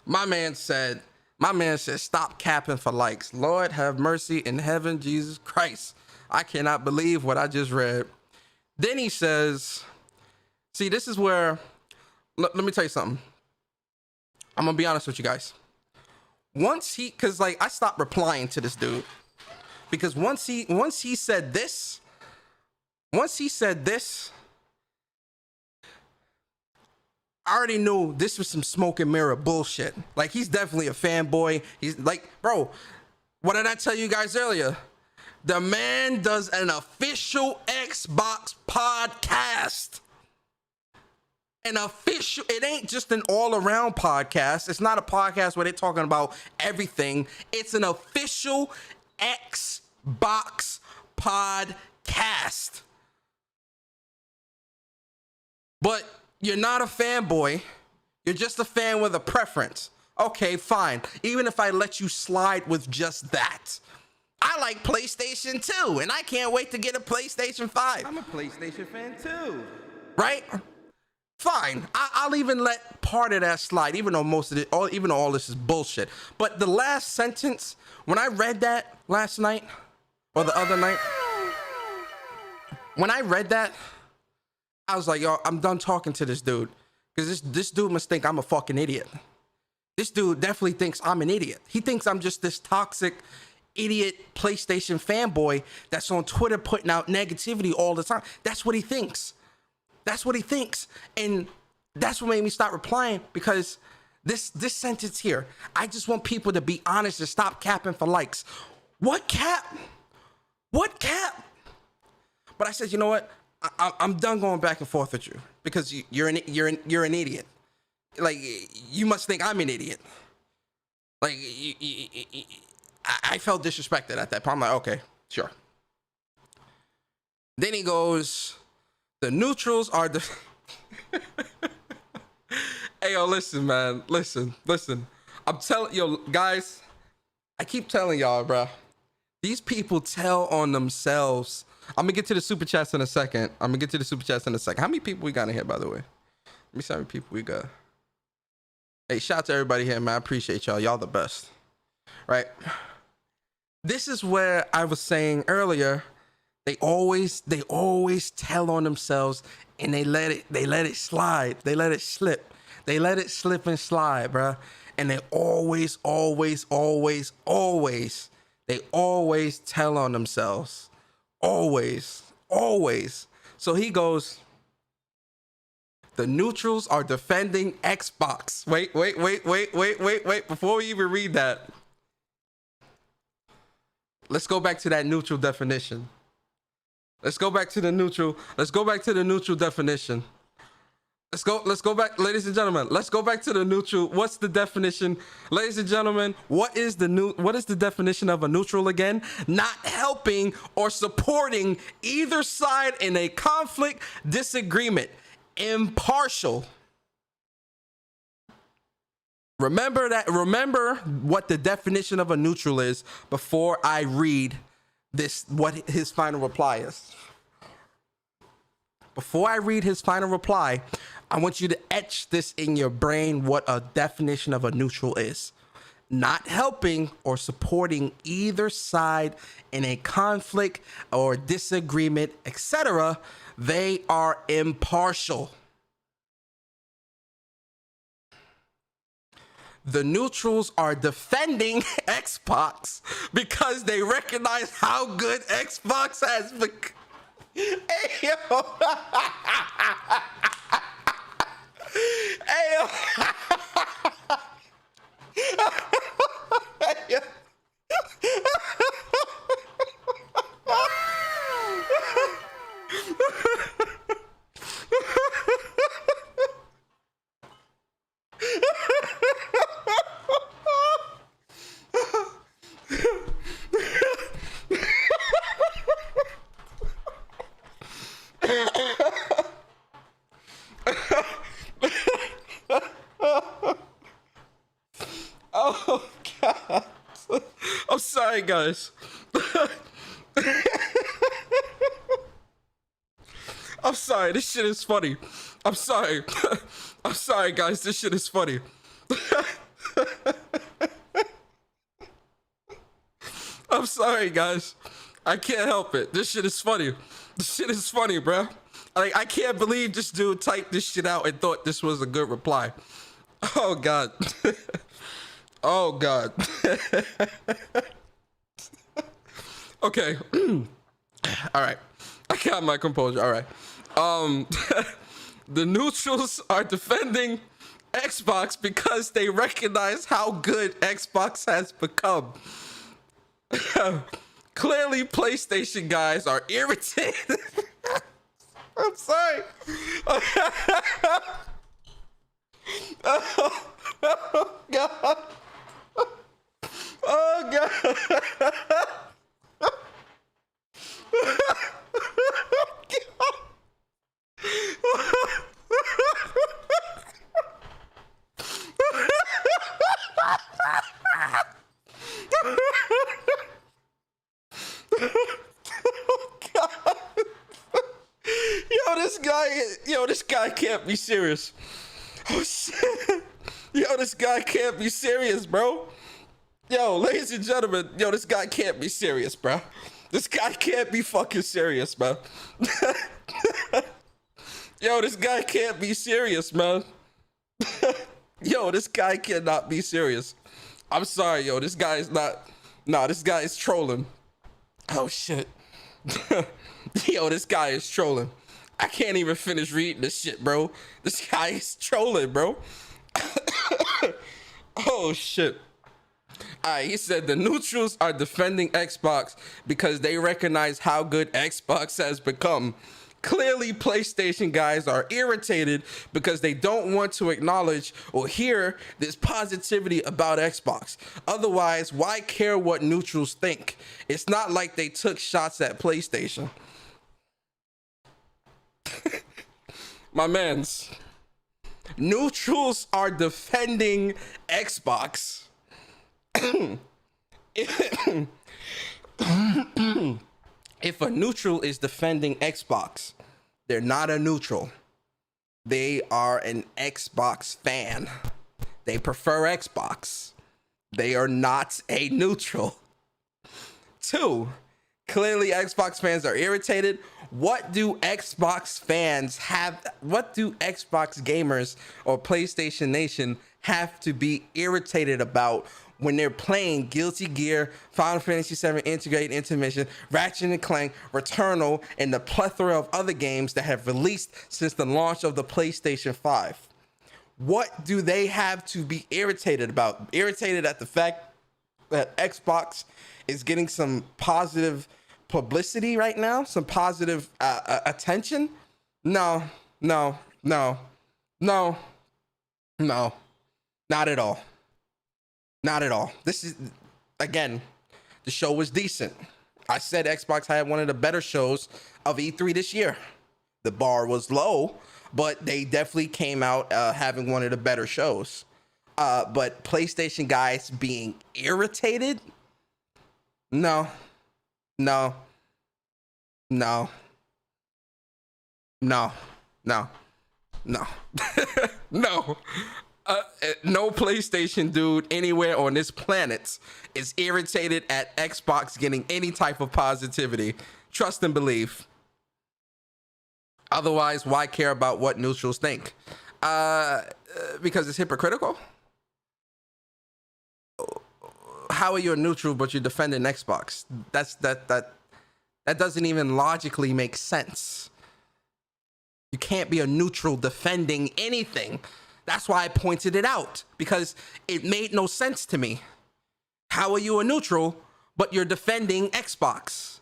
My man said, stop capping for likes. Lord have mercy in heaven, Jesus Christ. I cannot believe what I just read. Then he says, see, this is where, let me tell you something. I'm gonna be honest with you guys. Cause like I stopped replying to this dude. Because once he said this, I already knew this was some smoke and mirror bullshit. Like, he's definitely a fanboy. He's like, bro, what did I tell you guys earlier? The man does an official Xbox podcast. An official, it ain't just an all-around podcast. It's not a podcast where they're talking about everything. It's an official Xbox podcast. But you're not a fanboy. You're just a fan with a preference. Okay, fine. Even if I let you slide with just that. I like PlayStation 2, and I can't wait to get a PlayStation 5. I'm a PlayStation fan too. Right? Fine. I'll even let part of that slide, even though all this is bullshit. But the last sentence, when I read that last night, or the other night, when I read that, I was like, yo, I'm done talking to this dude. Because this dude must think I'm a fucking idiot. This dude definitely thinks I'm an idiot. He thinks I'm just this toxic, idiot PlayStation fanboy that's on Twitter putting out negativity all the time. That's what he thinks. That's what he thinks. And that's what made me stop replying, because this sentence here, I just want people to be honest and stop capping for likes. What cap? What cap? But I said, you know what? I'm done going back and forth with you, because you're an idiot. Like, you must think I'm an idiot. Like, I felt disrespected at that point. I'm like, okay, sure. Then he goes, the neutrals are the... Hey, yo, listen, man. Listen. I'm telling, yo, guys, I keep telling y'all, bro. These people tell on themselves. I'm gonna get to the super chats in a second. How many people we got in here, by the way? Let me see how many people we got. Hey, shout out to everybody here, man. I appreciate y'all. Y'all the best. Right? This is where I was saying earlier, they always tell on themselves, and they let it slide. They let it slip. They let it slip and slide, bruh. And they always tell on themselves. Always. So he goes, the neutrals are defending Xbox. Wait. Before we even read that, let's go back to that neutral definition. Let's go back to the neutral definition. Let's go back, ladies and gentlemen. Let's go back to the neutral. What's the definition? Ladies and gentlemen, what is the definition of a neutral again? Not helping or supporting either side in a conflict, disagreement. Impartial. Remember what the definition of a neutral is before I read what his final reply is. Before I read his final reply, I want you to etch this in your brain what a definition of a neutral is. Not helping or supporting either side in a conflict or disagreement, etc. They are impartial. The neutrals are defending Xbox because they recognize how good Xbox has become. Hey, yo. Hey, yo. Hey, yo. Oh God. I'm sorry, guys. I'm sorry, this shit is funny. I'm sorry. I'm sorry, guys, this shit is funny. I'm sorry, guys. I can't help it. This shit is funny. This shit is funny, bro. Like, I can't believe this dude typed this shit out and thought this was a good reply. Oh, God. Oh, God. Okay. All right. I got my composure. All right. The neutrals are defending Xbox because they recognize how good Xbox has become. Clearly, PlayStation guys are irritated. I'm sorry. Oh, God. Oh, God. This guy can't be serious. Oh shit. Yo, this guy can't be serious, bro. Yo, ladies and gentlemen, yo, this guy can't be serious, bro. This guy can't be fucking serious, bro. Yo, this guy can't be serious, man. Yo, this guy cannot be serious. I'm sorry, yo, this guy is not. Nah, this guy is trolling. Oh shit. Yo, this guy is trolling. I can't even finish reading this shit, bro. This guy is trolling, bro. Oh shit. Alright, he said the neutrals are defending Xbox because they recognize how good Xbox has become. Clearly, PlayStation guys are irritated because they don't want to acknowledge or hear this positivity about Xbox. Otherwise, why care what neutrals think? It's not like they took shots at PlayStation. My mans. Neutrals are defending Xbox. If a neutral is defending Xbox, they're not a neutral. They are an Xbox fan. They prefer Xbox. They are not a neutral. 2, clearly Xbox fans are irritated. What do Xbox fans have? What do Xbox gamers or PlayStation Nation have to be irritated about when they're playing Guilty Gear, Final Fantasy VII Integrated Intermission, Ratchet & Clank, Returnal, and the plethora of other games that have released since the launch of the PlayStation 5? What do they have to be irritated about? Irritated at the fact that Xbox is getting some positive publicity right now, some positive attention? No, not at all. Not at all. This is, again, the show was decent. I said Xbox had one of the better shows of E3 this year. The bar was low, but they definitely came out having one of the better shows. But PlayStation guys being irritated? No. No. No. No. No. No. No. No PlayStation dude anywhere on this planet is irritated at Xbox getting any type of positivity. Trust and believe. Otherwise, why care about what neutrals think? Because it's hypocritical. How are you a neutral but you're defending Xbox? That doesn't even logically make sense. You can't be a neutral defending anything. That's why I pointed it out, because it made no sense to me. How are you a neutral but you're defending Xbox?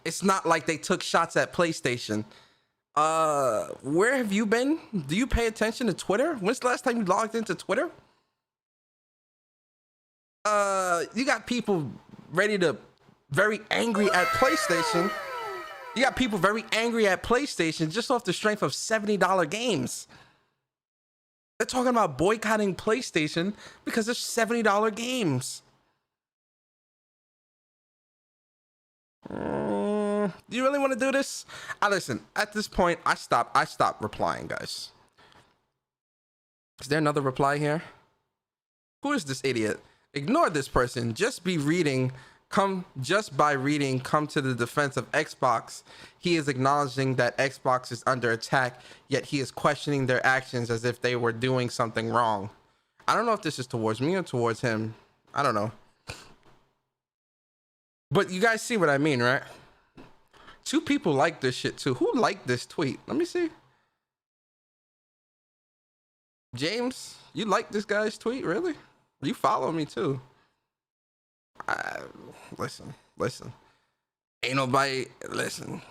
It's not like they took shots at PlayStation. Where have you been? Do you pay attention to Twitter? When's the last time you logged into Twitter? You got people very angry at PlayStation. You got people very angry at PlayStation just off the strength of $70 games. They're talking about boycotting PlayStation because of $70 games. Do you really want to do this? Listen, at this point, I stopped replying, guys. Is there another reply here? Who is this idiot? Ignore this person. Just by reading, come to the defense of Xbox. He is acknowledging that Xbox is under attack, yet he is questioning their actions as if they were doing something wrong. I don't know if this is towards me or towards him. I don't know. But you guys see what I mean, right? Two people like this shit too. Who liked this tweet? Let me see. James, you like this guy's tweet, really? You follow me too. Listen. Ain't nobody, listen.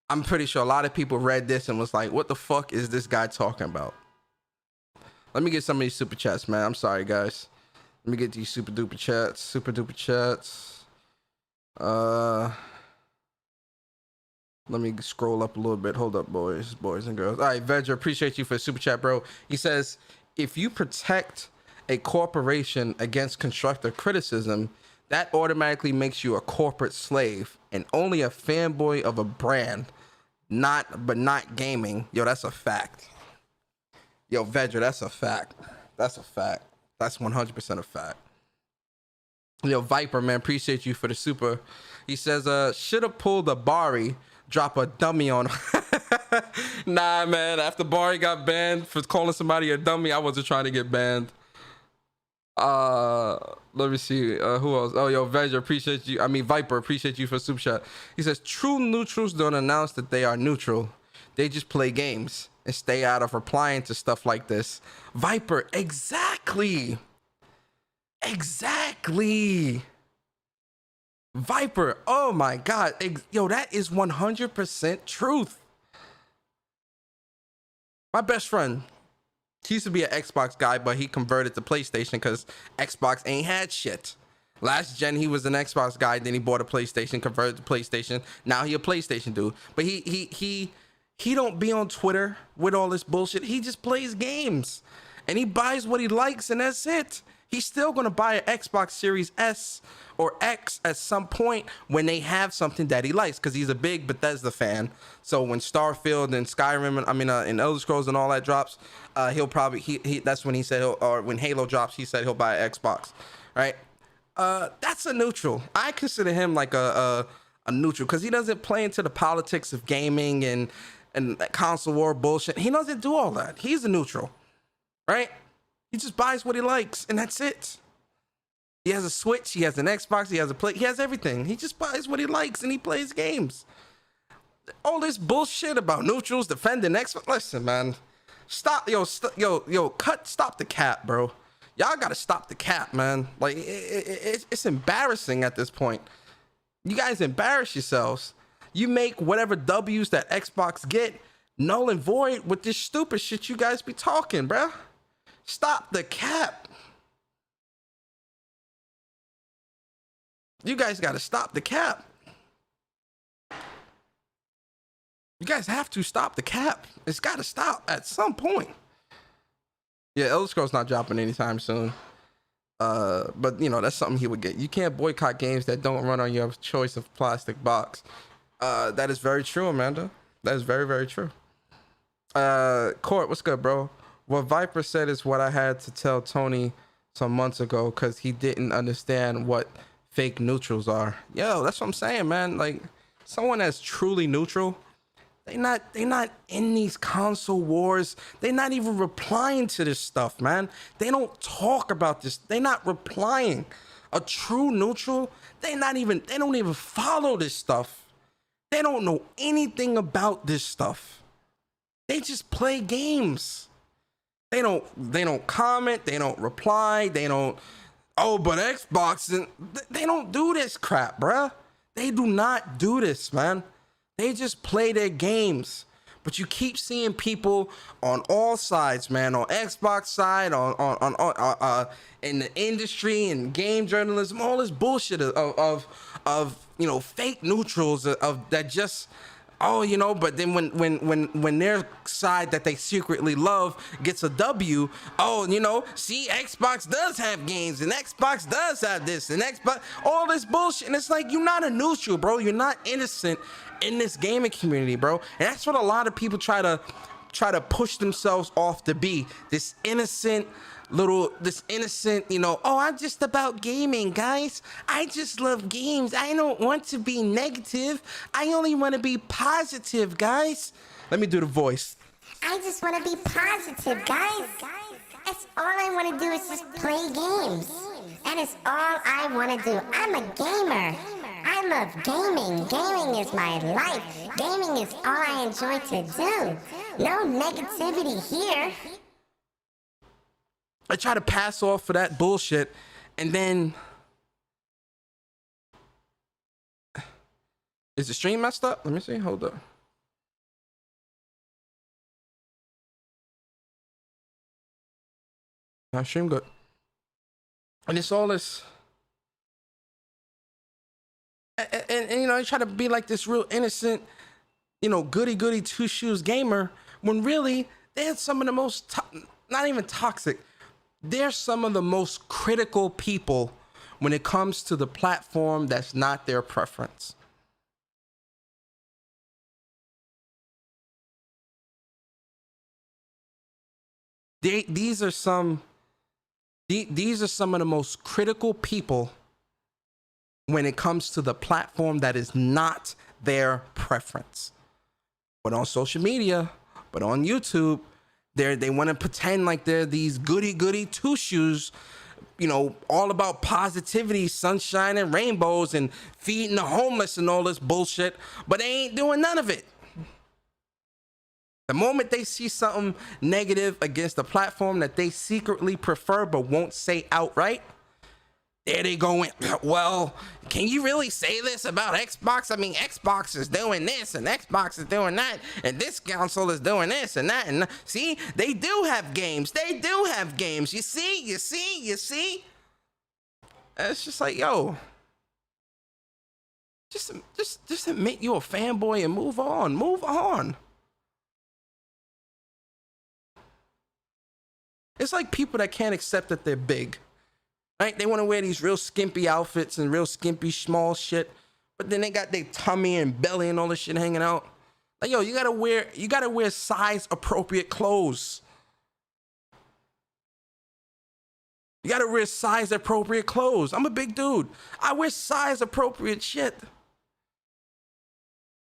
I'm pretty sure a lot of people read this and was like, what the fuck is this guy talking about? Let me get some of these super chats, man. I'm sorry, guys. Let me get these super duper chats. Let me scroll up a little bit. Hold up, boys and girls. All right, Vedra, appreciate you for the super chat, bro. He says, if you protect a corporation against constructive criticism, that automatically makes you a corporate slave and only a fanboy of a brand, not gaming. Yo, that's a fact. Yo, Vedra, that's a fact. That's 100% a fact. Yo, Viper, man, appreciate you for the super. He says, should have pulled a Bari, drop a dummy on him. Nah, man, after Bari got banned for calling somebody a dummy, I wasn't trying to get banned. Let me see, who else? Oh, yo, Vedra, appreciate you. Viper, appreciate you for super chat. He says, true neutrals don't announce that they are neutral. They just play games and stay out of replying to stuff like this. Viper, exactly. Viper, oh my God. Yo, that is 100% truth. My best friend, he used to be an Xbox guy, but he converted to PlayStation because Xbox ain't had shit. Last gen, he was an Xbox guy, then he bought a PlayStation, converted to PlayStation. Now he a PlayStation dude. But he don't be on Twitter with all this bullshit. He just plays games. And he buys what he likes, and that's it. He's still going to buy an Xbox Series S or X at some point when they have something that he likes, because he's a big Bethesda fan. So when Starfield and Skyrim, and Elder Scrolls and all that drops, he'll probably, that's when he said, or when Halo drops, he said he'll buy an Xbox, right? That's a neutral. I consider him like a neutral, because he doesn't play into the politics of gaming and console war bullshit. He doesn't do all that. He's a neutral, right? He just buys what he likes, and that's it. He has a Switch, he has an Xbox, he has a Play, he has everything. He just buys what he likes, and he plays games. All this bullshit about neutrals defending Xbox. Listen, man, stop the cap, bro. Y'all gotta stop the cap, man. Like, it's embarrassing at this point. You guys embarrass yourselves. You make whatever W's that Xbox get null and void with this stupid shit you guys be talking, bro. Stop the cap. You guys got to stop the cap. You guys have to stop the cap. It's got to stop at some point. Yeah, Elder Scrolls not dropping anytime soon. But you know, that's something he would get. You can't boycott games that don't run on your choice of plastic box. That is very true, Amanda. That is very, very true. Court, what's good, bro? What Viper said is what I had to tell Tony some months ago because he didn't understand what fake neutrals are. Yo, that's what I'm saying, man. Like, someone that's truly neutral, they not in these console wars. They not even replying to this stuff, man. They don't talk about this. They not replying. A true neutral, they don't even follow this stuff. They don't know anything about this stuff. They just play games. They don't comment, they don't reply, they don't, oh, but Xbox, and they don't do this crap, bruh. They do not do this, man. They just play their games. But you keep seeing people on all sides, man, on Xbox side, on in the industry and game journalism, all this bullshit of you know, fake neutrals of that just, oh, you know, but then when their side that they secretly love gets a W, oh, you know, see, Xbox does have games and Xbox does have this and Xbox, all this bullshit. And it's like, you're not a neutral, bro. You're not innocent in this gaming community, bro. And that's what a lot of people try to push themselves off to be, this innocent, you know, oh, I'm just about gaming, guys. I just love games. I don't want to be negative. I only want to be positive, guys. Let me do the voice. I just want to be positive, guys. That's all I want to do is just play games. That is all I want to do. I'm a gamer. I love gaming. Gaming is my life. Gaming is all I enjoy to do. No negativity here. I try to pass off for that bullshit, and then is the stream messed up? Let me see. Hold up. Now stream good. And it's all this. And you know, I try to be like this real innocent, you know, goody two shoes gamer, when really they're some of the most not even toxic. They're some of the most critical people when it comes to the platform that's not their preference. These are some of the most critical people when it comes to the platform that is not their preference. But on social media, but on YouTube, they want to pretend like they're these goody two shoes, you know, all about positivity, sunshine and rainbows and feeding the homeless and all this bullshit, but they ain't doing none of it. The moment they see something negative against a platform that they secretly prefer but won't say outright, there they go in. Well, can you really say this about Xbox? I mean, Xbox is doing this and Xbox is doing that and this console is doing this and that. And see, they do have games. They do have games. You see? It's just like, yo, just admit you're a fanboy and move on. It's like people that can't accept that they're big. Right? They want to wear these real skimpy outfits and real skimpy small shit, but then they got their tummy and belly and all this shit hanging out. Like, yo, you gotta wear size appropriate clothes. You gotta wear size appropriate clothes. I'm a big dude. I wear size appropriate shit.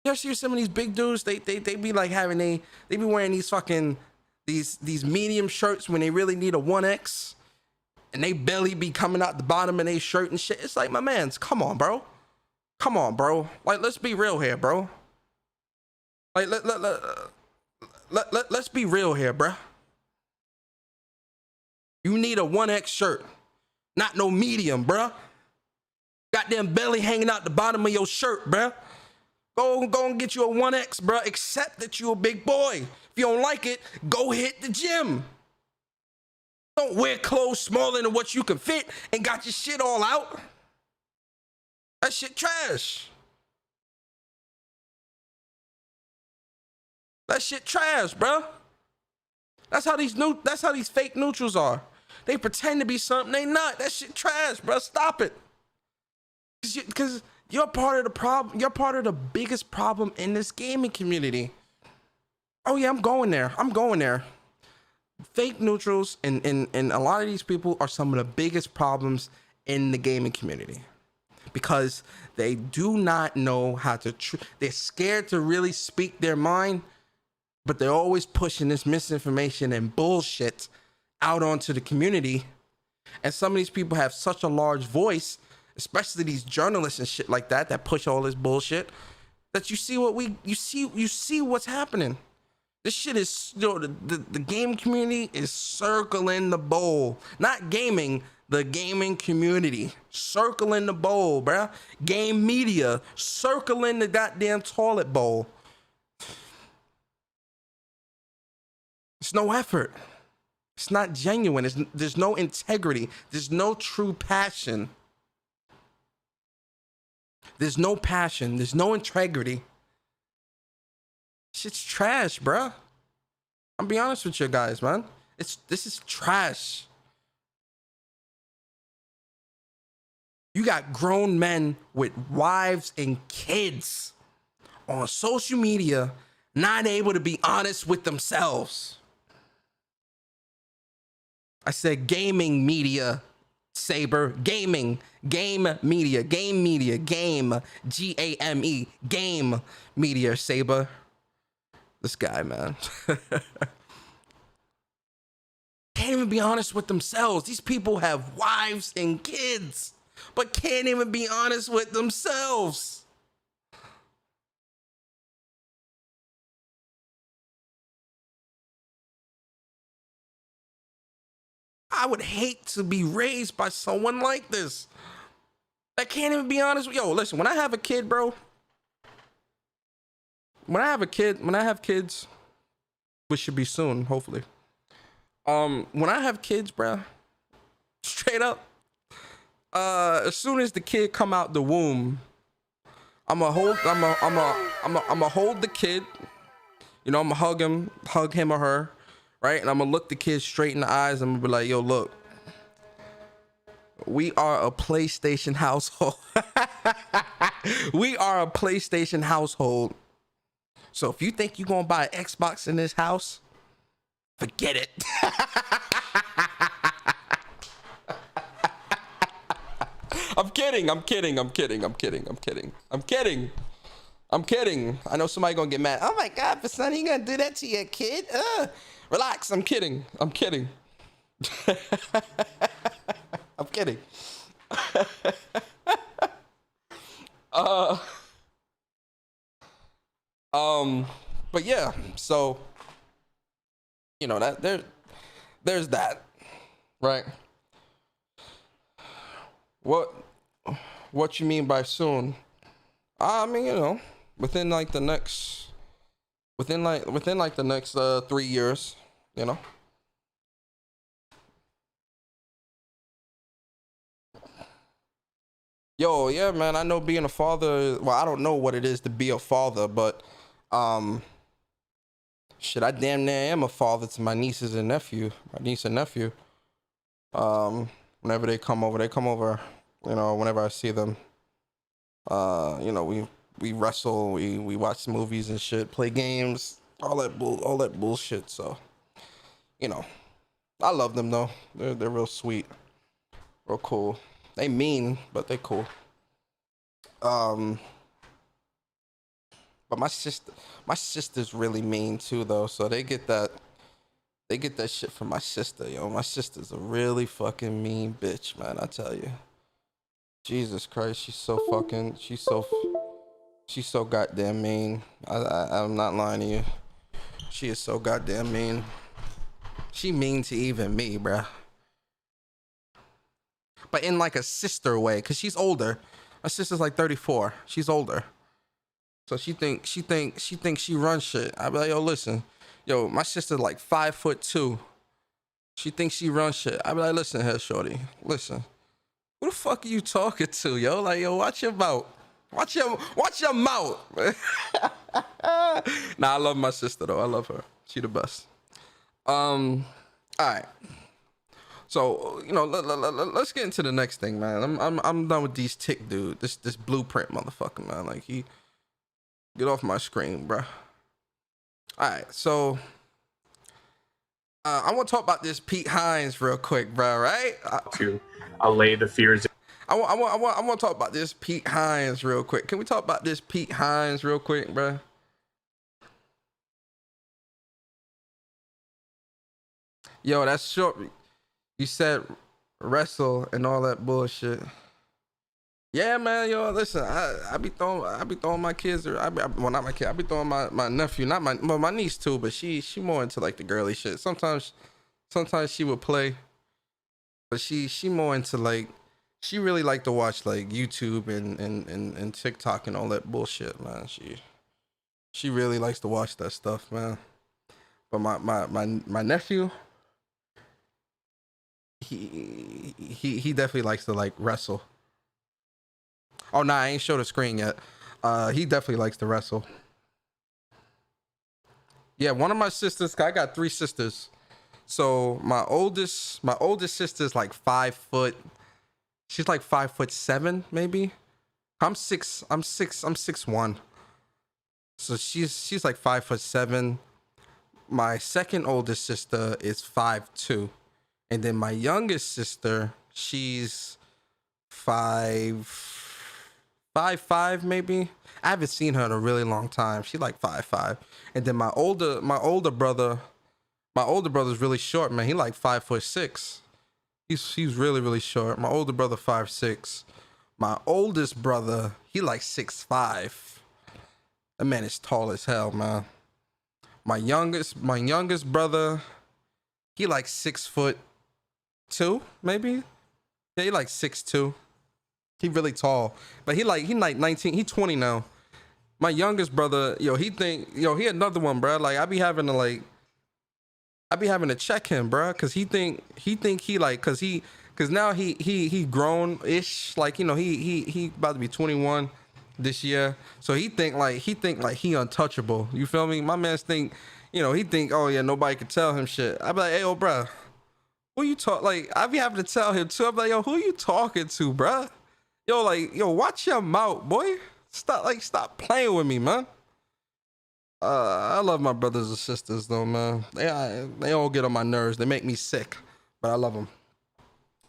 You ever see some of these big dudes? They be like they be wearing these fucking these medium shirts when they really need a 1X. And they belly be coming out the bottom of their shirt and shit. It's like, my mans, come on, bro. Like, let's be real here, bro. Like, let's be real here, bro. You need a 1X shirt, not no medium, bro. Goddamn belly hanging out the bottom of your shirt, bro. Go and get you a 1X, bro. Accept that you a big boy. If you don't like it, go hit the gym. Don't wear clothes smaller than what you can fit and got your shit all out. That shit trash. That shit trash, bro. That's how these fake neutrals are. They pretend to be something they not. That shit trash, bro. Stop it. Because you're part of the problem. You're part of the biggest problem in this gaming community. Oh yeah, I'm going there. Fake neutrals and a lot of these people are some of the biggest problems in the gaming community because they do not know how to. They're scared to really speak their mind, but they're always pushing this misinformation and bullshit out onto the community. And some of these people have such a large voice, especially these journalists and shit like that push all this bullshit, that you see what's happening. This shit is, the game community is circling the bowl. Not gaming, the gaming community. Circling the bowl, bruh. Game media, circling the goddamn toilet bowl. It's no effort. It's not genuine. There's no integrity. There's no true passion. There's no passion. There's no integrity. Shit's trash, bruh. I'm be honest with you guys, man. This is trash. You got grown men with wives and kids on social media not able to be honest with themselves. I said gaming media, Saber. Game media, G-A-M-E, game media, Saber. This guy, man. Can't even be honest with themselves. These people have wives and kids, but can't even be honest with themselves. I would hate to be raised by someone like this that can't even be honest with. Yo, listen, when I have a kid, bro. When I have kids, which should be soon, hopefully. When I have kids, bro, straight up, as soon as the kid come out the womb, I'ma hold the kid. You know, I'ma hug him or her, right? And I'm gonna look the kid straight in the eyes. I'm gonna be like, yo, look, we are a PlayStation household. We are a PlayStation household. So if you think you're gonna buy an Xbox in this house, forget it. I'm kidding. I know somebody gonna get mad. Oh my God, Vasani, you gonna do that to your kid? Relax, I'm kidding. I'm kidding. But yeah, so you know that there's that, right? What you mean by soon? I mean, you know, within the next 3 years, you know. Yo, yeah, man, I know being a father, well, I don't know what it is to be a father, but shit, I damn near am a father to my niece and nephew. Whenever they come over, you know, whenever I see them, you know, we wrestle, we watch movies and shit, play games, all that bullshit. So, you know, I love them though. They're real sweet, real cool. They mean, but they cool. But my sister's really mean too though. So they get that shit from my sister, yo. My sister's a really fucking mean bitch, man. I tell you. Jesus Christ, she's so goddamn mean. I'm not lying to you. She is so goddamn mean. She mean to even me, bruh. But in like a sister way, cause she's older. My sister's like 34. She's older. So she thinks she runs shit. I be like, yo, listen, yo, my sister's like 5'2". She thinks she runs shit. I be like, listen here, shorty, listen. Who the fuck are you talking to, yo? Like, yo, watch your mouth. Watch your mouth. Nah, I love my sister though. I love her. She the best. All right. So let's get into the next thing, man. I'm done with these tick dude. This blueprint motherfucker, man. Like he get off my screen, bro. All right, so I want to talk about this Pete Hines real quick, bro. Right? To allay the fears. I want to talk about this Pete Hines real quick. Can we talk about this Pete Hines real quick, bro? Yo, that's short. You said wrestle and all that bullshit. Yeah, man. Yo, listen. I be throwing my kids. Well, not my kid. I be throwing my nephew, not my niece too. But she more into like the girly shit. Sometimes she would play, but she more into like. She really like to watch like YouTube and TikTok and all that bullshit, man. She really likes to watch that stuff, man. But my nephew, he definitely likes to like wrestle. Oh nah, I ain't showed the screen yet. He definitely likes to wrestle. Yeah, one of my sisters, I got 3 sisters. So my oldest sister's like 5 foot. She's like 5'7", maybe. I'm 6'1". So she's like 5'7". My second oldest sister is 5'2", and then my youngest sister, she's 5'5", maybe. I haven't seen her in a really long time. She's like 5'5", and then my older brother's really short, man. He like 5'6". He's really short. My older brother 5'6". My oldest brother, he like 6'5". That man is tall as hell, man. My youngest brother, he like 6'2", maybe. Yeah, he like 6'2". He really tall, but he like 19. He 20 now. My youngest brother, he another one, bro. Like I be having to check him, bro, cause he think he like, cause now he grown-ish, like, he about to be 21 this year, so he think like he untouchable. You feel me? My man's think, he think, oh yeah, nobody could tell him shit. I be like, hey, yo, bro, who you talk? Like I be having to tell him too. I be like, yo, who you talking to, bro? Yo, watch your mouth, boy. Stop playing with me, man. I love my brothers and sisters though, man. They all get on my nerves. They make me sick, but I love them.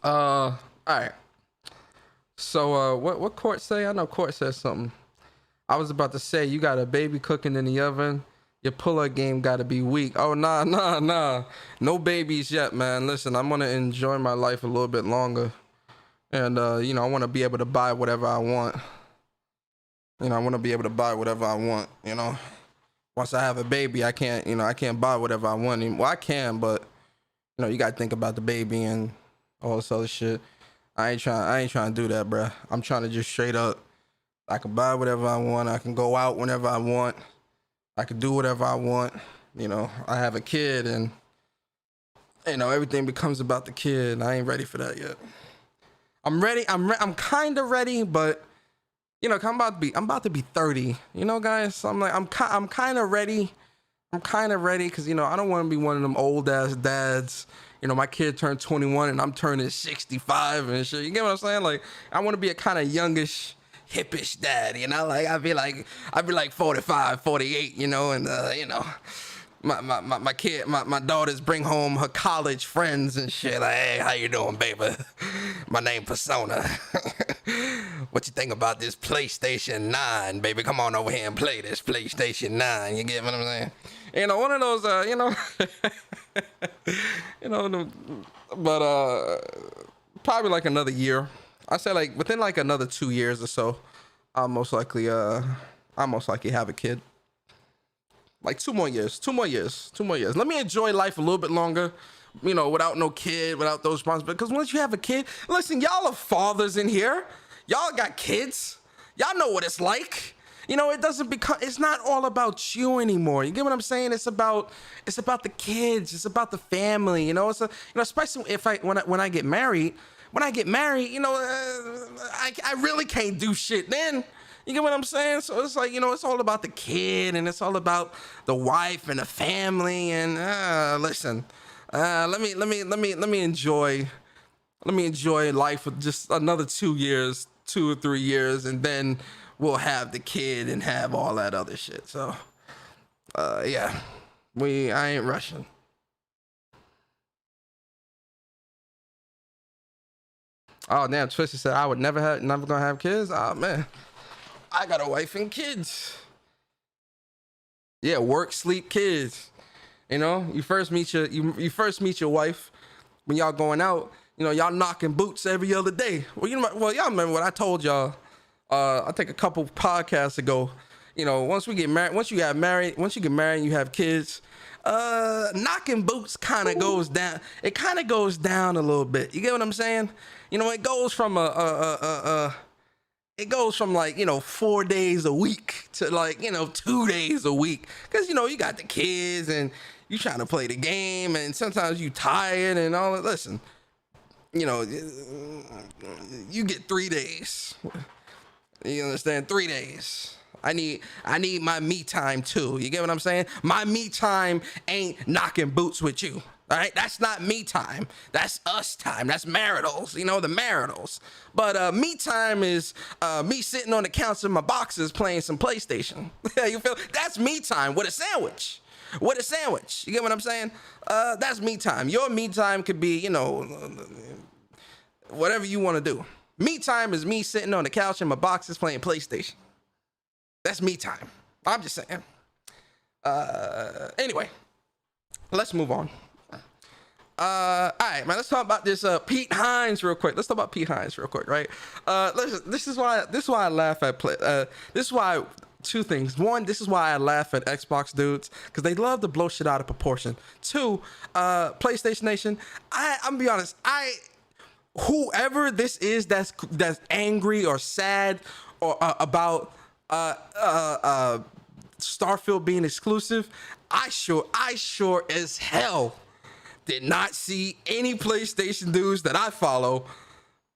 All right. So what Court say? I know Court says something. I was about to say you got a baby cooking in the oven. Your pull-up game got to be weak. Oh nah. No babies yet, man. Listen, I'm gonna enjoy my life a little bit longer, and I want to be able to buy whatever I want. I want to be able to buy whatever I want. Once I have a baby, I can't buy whatever I want anymore. Well, I can, but you gotta think about the baby and all this other shit. I ain't trying to do that, bro. I'm trying to just straight up, I can buy whatever I want. I can go out whenever I want. I can do whatever I want. I have a kid, and everything becomes about the kid. I ain't ready for that yet. I'm ready. I'm kind of ready, but I'm about to be 30, guys. So I'm kind of ready. I'm kind of ready because, I don't want to be one of them old ass dads. My kid turned 21 and I'm turning 65 and shit. You get what I'm saying? Like, I want to be a kind of youngish, hippish dad, like I'd be like 45, 48, and my kid, my daughters bring home her college friends and shit. Like, hey, how you doing, baby? My name Persona. What you think about this PlayStation 9, baby? Come on over here and play this PlayStation 9. You get what I'm saying? One of those, but probably like another year. I say like within like another 2 years or so, I'll most likely have a kid. Like 2 more years. Let me enjoy life a little bit longer, without no kid, without those responsibilities. Because once you have a kid, listen, y'all are fathers in here. Y'all got kids. Y'all know what it's like. It's not all about you anymore. You get what I'm saying? It's about the kids. It's about the family. Especially when I get married. I really can't do shit then. You get what I'm saying? So it's like, it's all about the kid and it's all about the wife and the family. And listen, let me enjoy life for just another 2 or 3 years, and then we'll have the kid and have all that other shit. So, yeah, I ain't rushing. Oh damn, Twisted said I would never gonna have kids. Oh man, I got a wife and kids. Yeah, work, sleep, kids. You first meet your wife when y'all going out. Y'all knocking boots every other day. Well, y'all remember what I told y'all. I think a couple podcasts ago. Once you get married, and you have kids, knocking boots kind of goes down. It kind of goes down a little bit. You get what I'm saying? It goes from it goes from 4 days a week to 2 days a week. Cause you got the kids and you trying to play the game and sometimes you tired and all that. Listen, you get 3 days. You understand? 3 days. I need my me time too. You get what I'm saying? My me time ain't knocking boots with you. All right, that's not me time. That's us time. That's maritals. The maritals. But me time is me sitting on the couch in my boxes playing some PlayStation. You feel? That's me time with a sandwich. With a sandwich. You get what I'm saying? That's me time. Your me time could be, whatever you want to do. Me time is me sitting on the couch in my boxes playing PlayStation. That's me time. I'm just saying. Anyway, let's move on. All right, man. Let's talk about this Pete Hines real quick. Right? Listen, this is why I laugh at this is why two things. One, this is why I laugh at Xbox dudes because they love to blow shit out of proportion. Two, PlayStation Nation. I'm gonna be honest. Whoever this is that's angry or sad or about Starfield being exclusive, I sure as hell did not see any PlayStation dudes that I follow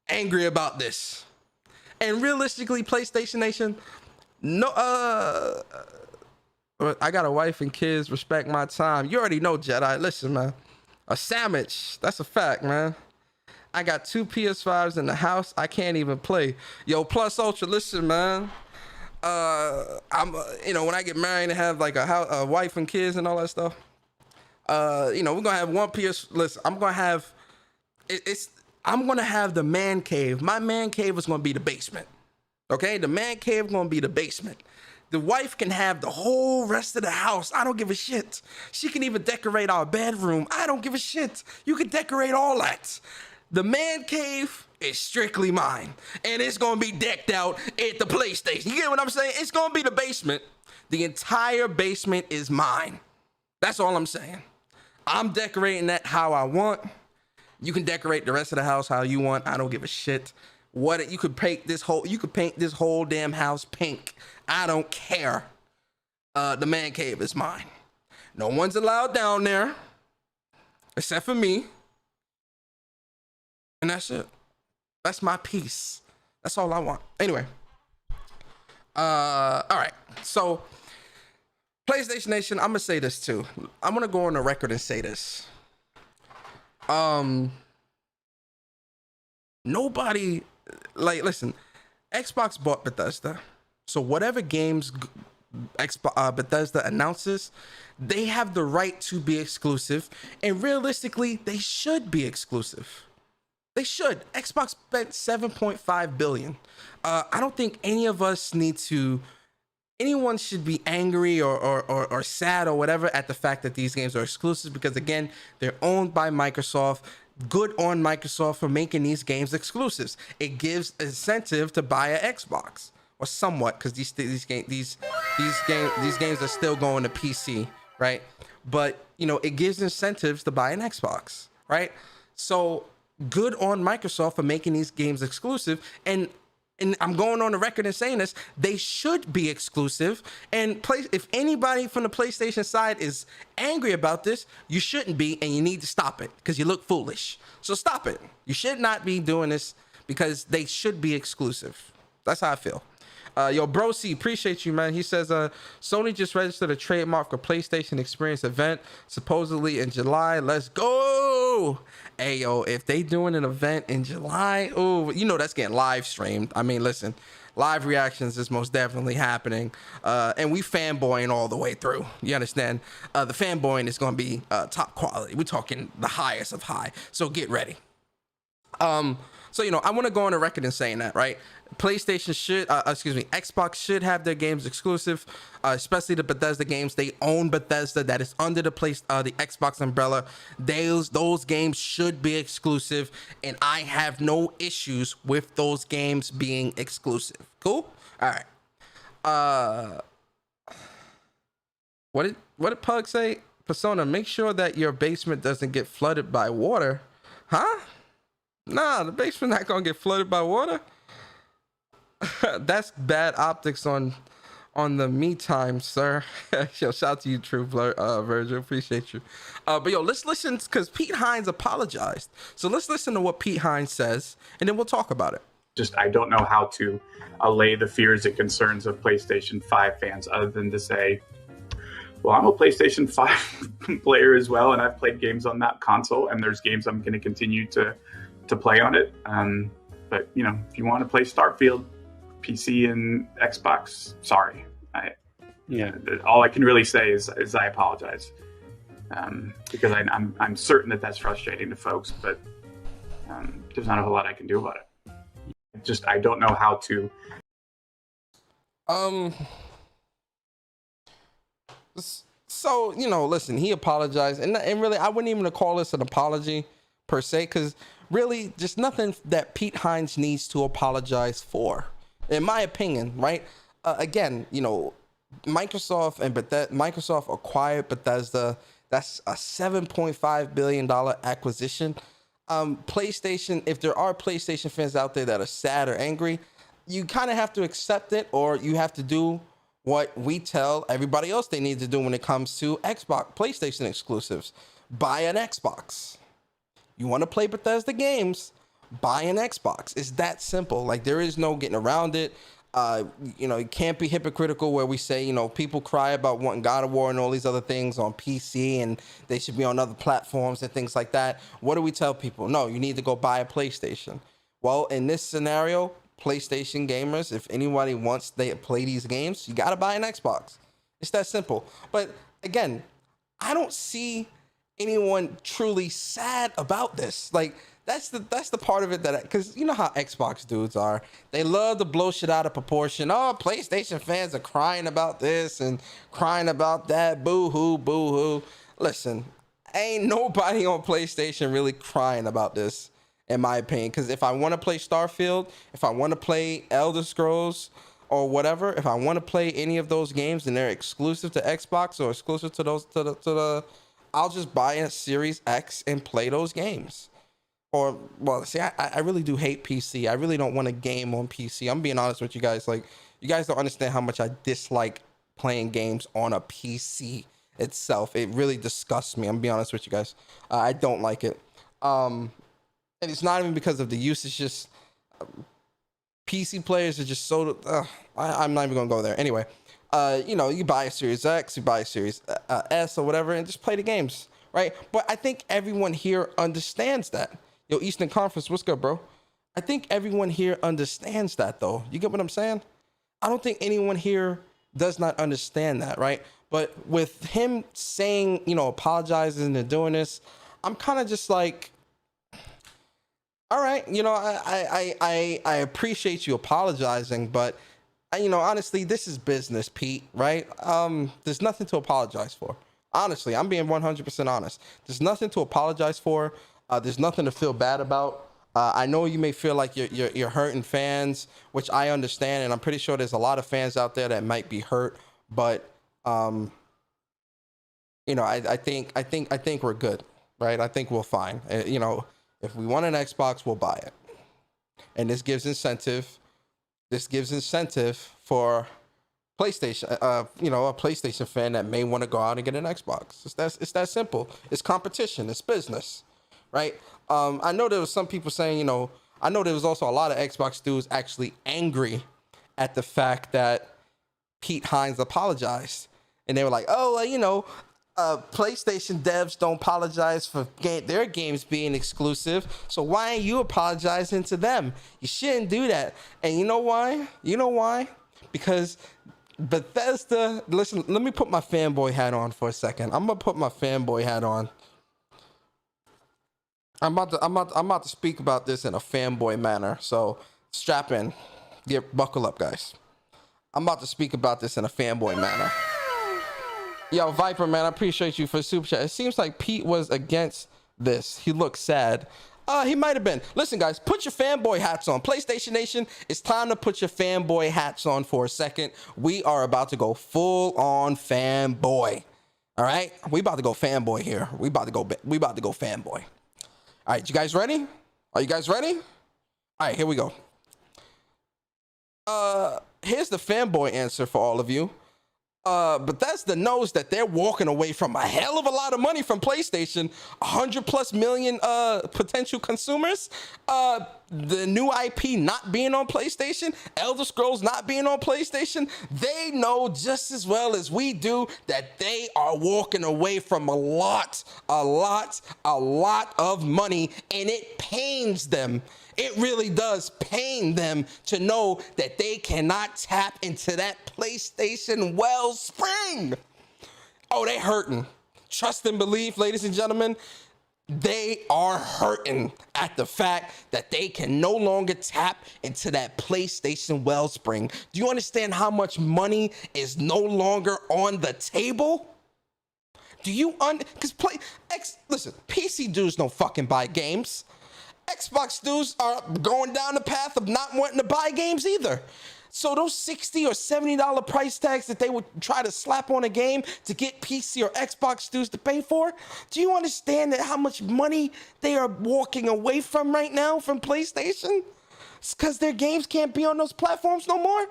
angry about this. And realistically, PlayStation Nation, no, I got a wife and kids, respect my time. You already know, Jedi. Listen, man, a sandwich, that's a fact, man. I got 2 PS5s in the house. I can't even play. Yo, Plus Ultra, listen, man. I'm, when I get married and have a wife and kids and all that stuff, we're gonna have one PS. Listen, I'm gonna have the man cave. My man cave is gonna be the basement. Okay, the man cave gonna be the basement. The wife can have the whole rest of the house. I don't give a shit. She can even decorate our bedroom. I don't give a shit. You can decorate all that. The man cave is strictly mine, and it's gonna be decked out at the PlayStation. You get what I'm saying? It's gonna be the basement. The entire basement is mine. That's all I'm saying. I'm decorating that how I want. You can decorate the rest of the house how you want. I don't give a shit. You could paint this whole damn house pink. I don't care. The man cave is mine. No one's allowed down there except for me. And that's it. That's my piece. That's all I want. Anyway. All right. So, PlayStation Nation, I'm gonna say this too. I'm gonna go on the record and say this. Nobody, listen, Xbox bought Bethesda. So whatever games Bethesda announces, they have the right to be exclusive. And realistically, they should be exclusive. They should. Xbox spent $7.5 billion. I don't think anyone should be angry or sad or whatever at the fact that these games are exclusive because, again, they're owned by Microsoft. Good on Microsoft for making these games exclusives. It gives incentive to buy an Xbox, or somewhat, because these games are still going to PC, right? But it gives incentives to buy an Xbox, right? So good on Microsoft for making these games exclusive, and I'm going on the record and saying this, they should be exclusive. And if anybody from the PlayStation side is angry about this, you shouldn't be, and you need to stop it because you look foolish. So stop it. You should not be doing this because they should be exclusive. That's how I feel. Yo, Bro C, appreciate you, man. He says, Sony just registered a trademark for PlayStation Experience event, supposedly in July. Let's go. Hey, yo, if they doing an event in July, oh, you know that's getting live streamed. I mean, listen, live reactions is most definitely happening. And we fanboying all the way through. You understand? The fanboying is going to be top quality. We're talking the highest of high. So get ready. So, you know, I want to go on the record in saying that, right? PlayStation should, Xbox should have their games exclusive, especially the Bethesda games. They own Bethesda, that is under the Xbox umbrella. Those games should be exclusive, and I have no issues with those games being exclusive. Cool? All right. What did Pug say? Persona, make sure that your basement doesn't get flooded by water. Huh? Nah, the basement not gonna get flooded by water. That's bad optics on the me time, sir. Yo, shout out to you, True Virgil. Appreciate you. But yo, let's listen, because Pete Hines apologized. So let's listen to what Pete Hines says, and then we'll talk about it. Just, I don't know how to allay the fears and concerns of PlayStation 5 fans other than to say, well, I'm a PlayStation 5 player as well, and I've played games on that console, and there's games I'm going to continue to play on it. But, you know, if you want to play Starfield, PC and Xbox, sorry. All I can really say is I apologize, because I'm certain that that's frustrating to folks, but there's not a whole lot I can do about it. I don't know how to. So, you know, listen, he apologized, and really, I wouldn't even call this an apology per se, because really, just nothing that Pete Hines needs to apologize for, in my opinion, right? Again, you know, Microsoft acquired Bethesda. That's a $7.5 billion acquisition. PlayStation, if there are PlayStation fans out there that are sad or angry, you kind of have to accept it, or you have to do what we tell everybody else they need to do when it comes to PlayStation exclusives. Buy an Xbox. You want to play Bethesda games, buy an Xbox. It's that simple. Like, there is no getting around it. You know, it can't be hypocritical where we say, you know, people cry about wanting God of War and all these other things on PC, and they should be on other platforms and things like that. What do we tell people? No, you need to go buy a PlayStation. Well, in this scenario, PlayStation gamers, if anybody wants to play these games, you got to buy an Xbox. It's that simple. But again, I don't see anyone truly sad about this. Like, that's the part of it that, because you know how Xbox dudes are. They love to blow shit out of proportion. Oh, PlayStation fans are crying about this and crying about that. Boo-hoo, boo-hoo. Listen, ain't nobody on PlayStation really crying about this, in my opinion. Because if I want to play Starfield, if I want to play Elder Scrolls or whatever, if I want to play any of those games and they're exclusive to Xbox or exclusive to the I'll just buy a Series X and play those games. Or, well, see, I really do hate PC. I really don't want to game on PC. I'm being honest with you guys. Like, you guys don't understand how much I dislike playing games on a PC itself. It really disgusts me. I'm being honest with you guys. I don't like it. And it's not even because of the use. It's just PC players are just so... I'm not even going to go there. Anyway, you know, you buy a Series X, you buy a Series S or whatever, and just play the games, right? But I think everyone here understands that. Yo, Eastern Conference, what's good, bro? I think everyone here understands that, though. You get what I'm saying? I don't think anyone here does not understand that, right? But with him saying, you know, apologizing and doing this, I'm kind of just like, all right, you know, I appreciate you apologizing, but, you know, honestly, this is business, Pete, right? There's nothing to apologize for. Honestly, I'm being 100% honest. There's nothing to apologize for. There's nothing to feel bad about. I know you may feel like you're hurting fans, which I understand, and I'm pretty sure there's a lot of fans out there that might be hurt. But you know, I think we're good, right? I think we're fine. You know, if we want an Xbox, we'll buy it, and this gives incentive. This gives incentive for PlayStation. You know, a PlayStation fan that may want to go out and get an Xbox. It's that simple. It's competition. It's business. Right. I know there was some people saying, you know, I know there was also a lot of Xbox dudes actually angry at the fact that Pete Hines apologized. And they were like, oh, well, you know, PlayStation devs don't apologize for their games being exclusive. So why ain't you apologizing to them? You shouldn't do that. And you know why? You know why? Because Bethesda, listen, let me put my fanboy hat on for a second. I'm gonna put my fanboy hat on. I'm about to speak about this in a fanboy manner. So strap in, buckle up, guys. I'm about to speak about this in a fanboy manner. Yo, Viper, man, I appreciate you for the super chat. It seems like Pete was against this. He looks sad. He might have been. Listen, guys, put your fanboy hats on. PlayStation Nation, it's time to put your fanboy hats on for a second. We are about to go full on fanboy. All right, we about to go fanboy here. We about to go fanboy. All right, you guys ready? Are you guys ready? All right, here we go. Here's the fanboy answer for all of you. Bethesda knows that they're walking away from a hell of a lot of money from PlayStation, 100+ million potential consumers. The new IP not being on PlayStation, Elder Scrolls not being on PlayStation. They know just as well as we do that they are walking away from a lot of money, and it pains them. It really does pain them to know that they cannot tap into that PlayStation wellspring. Oh, they hurting. Trust and believe, ladies and gentlemen, they are hurting at the fact that they can no longer tap into that PlayStation wellspring. Do you understand how much money is no longer on the table? Do you listen, PC dudes don't fucking buy games. Xbox dudes are going down the path of not wanting to buy games either. So those $60 or $70 price tags that they would try to slap on a game to get PC or Xbox dudes to pay for, do you understand that how much money they are walking away from right now from PlayStation? It's because their games can't be on those platforms no more.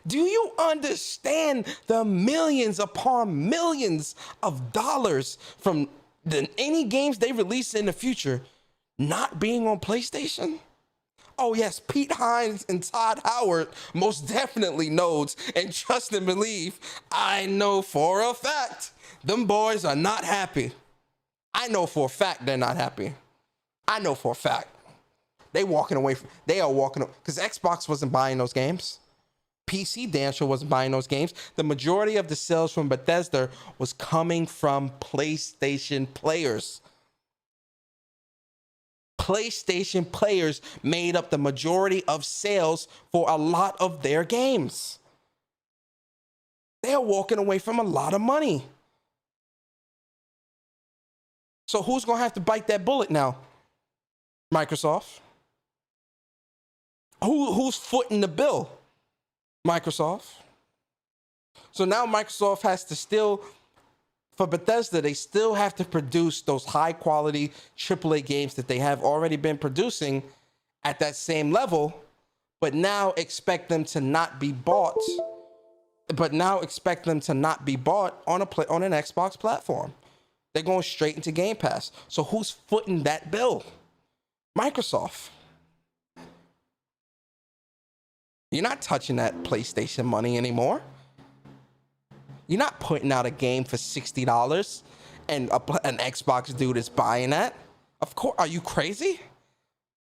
Do you understand the millions upon millions of dollars from any games they release in the future not being on PlayStation? Oh yes, Pete Hines and Todd Howard most definitely knows, and trust and believe, I know for a fact, them boys are not happy. I know for a fact they're not happy. I know for a fact. They are walking away, because Xbox wasn't buying those games. PC damn sure wasn't buying those games. The majority of the sales from Bethesda was coming from PlayStation players. PlayStation players made up the majority of sales for a lot of their games. They're walking away from a lot of money. So who's going to have to bite that bullet now? Microsoft. Who's footing the bill? Microsoft. So now Microsoft has to still, for Bethesda, they still have to produce those high quality AAA games that they have already been producing at that same level, but now expect them to not be bought. But now expect them to not be bought on an Xbox platform. They're going straight into Game Pass. So who's footing that bill? Microsoft. You're not touching that PlayStation money anymore. You're not putting out a game for $60 and an Xbox dude is buying that. Of course, are you crazy?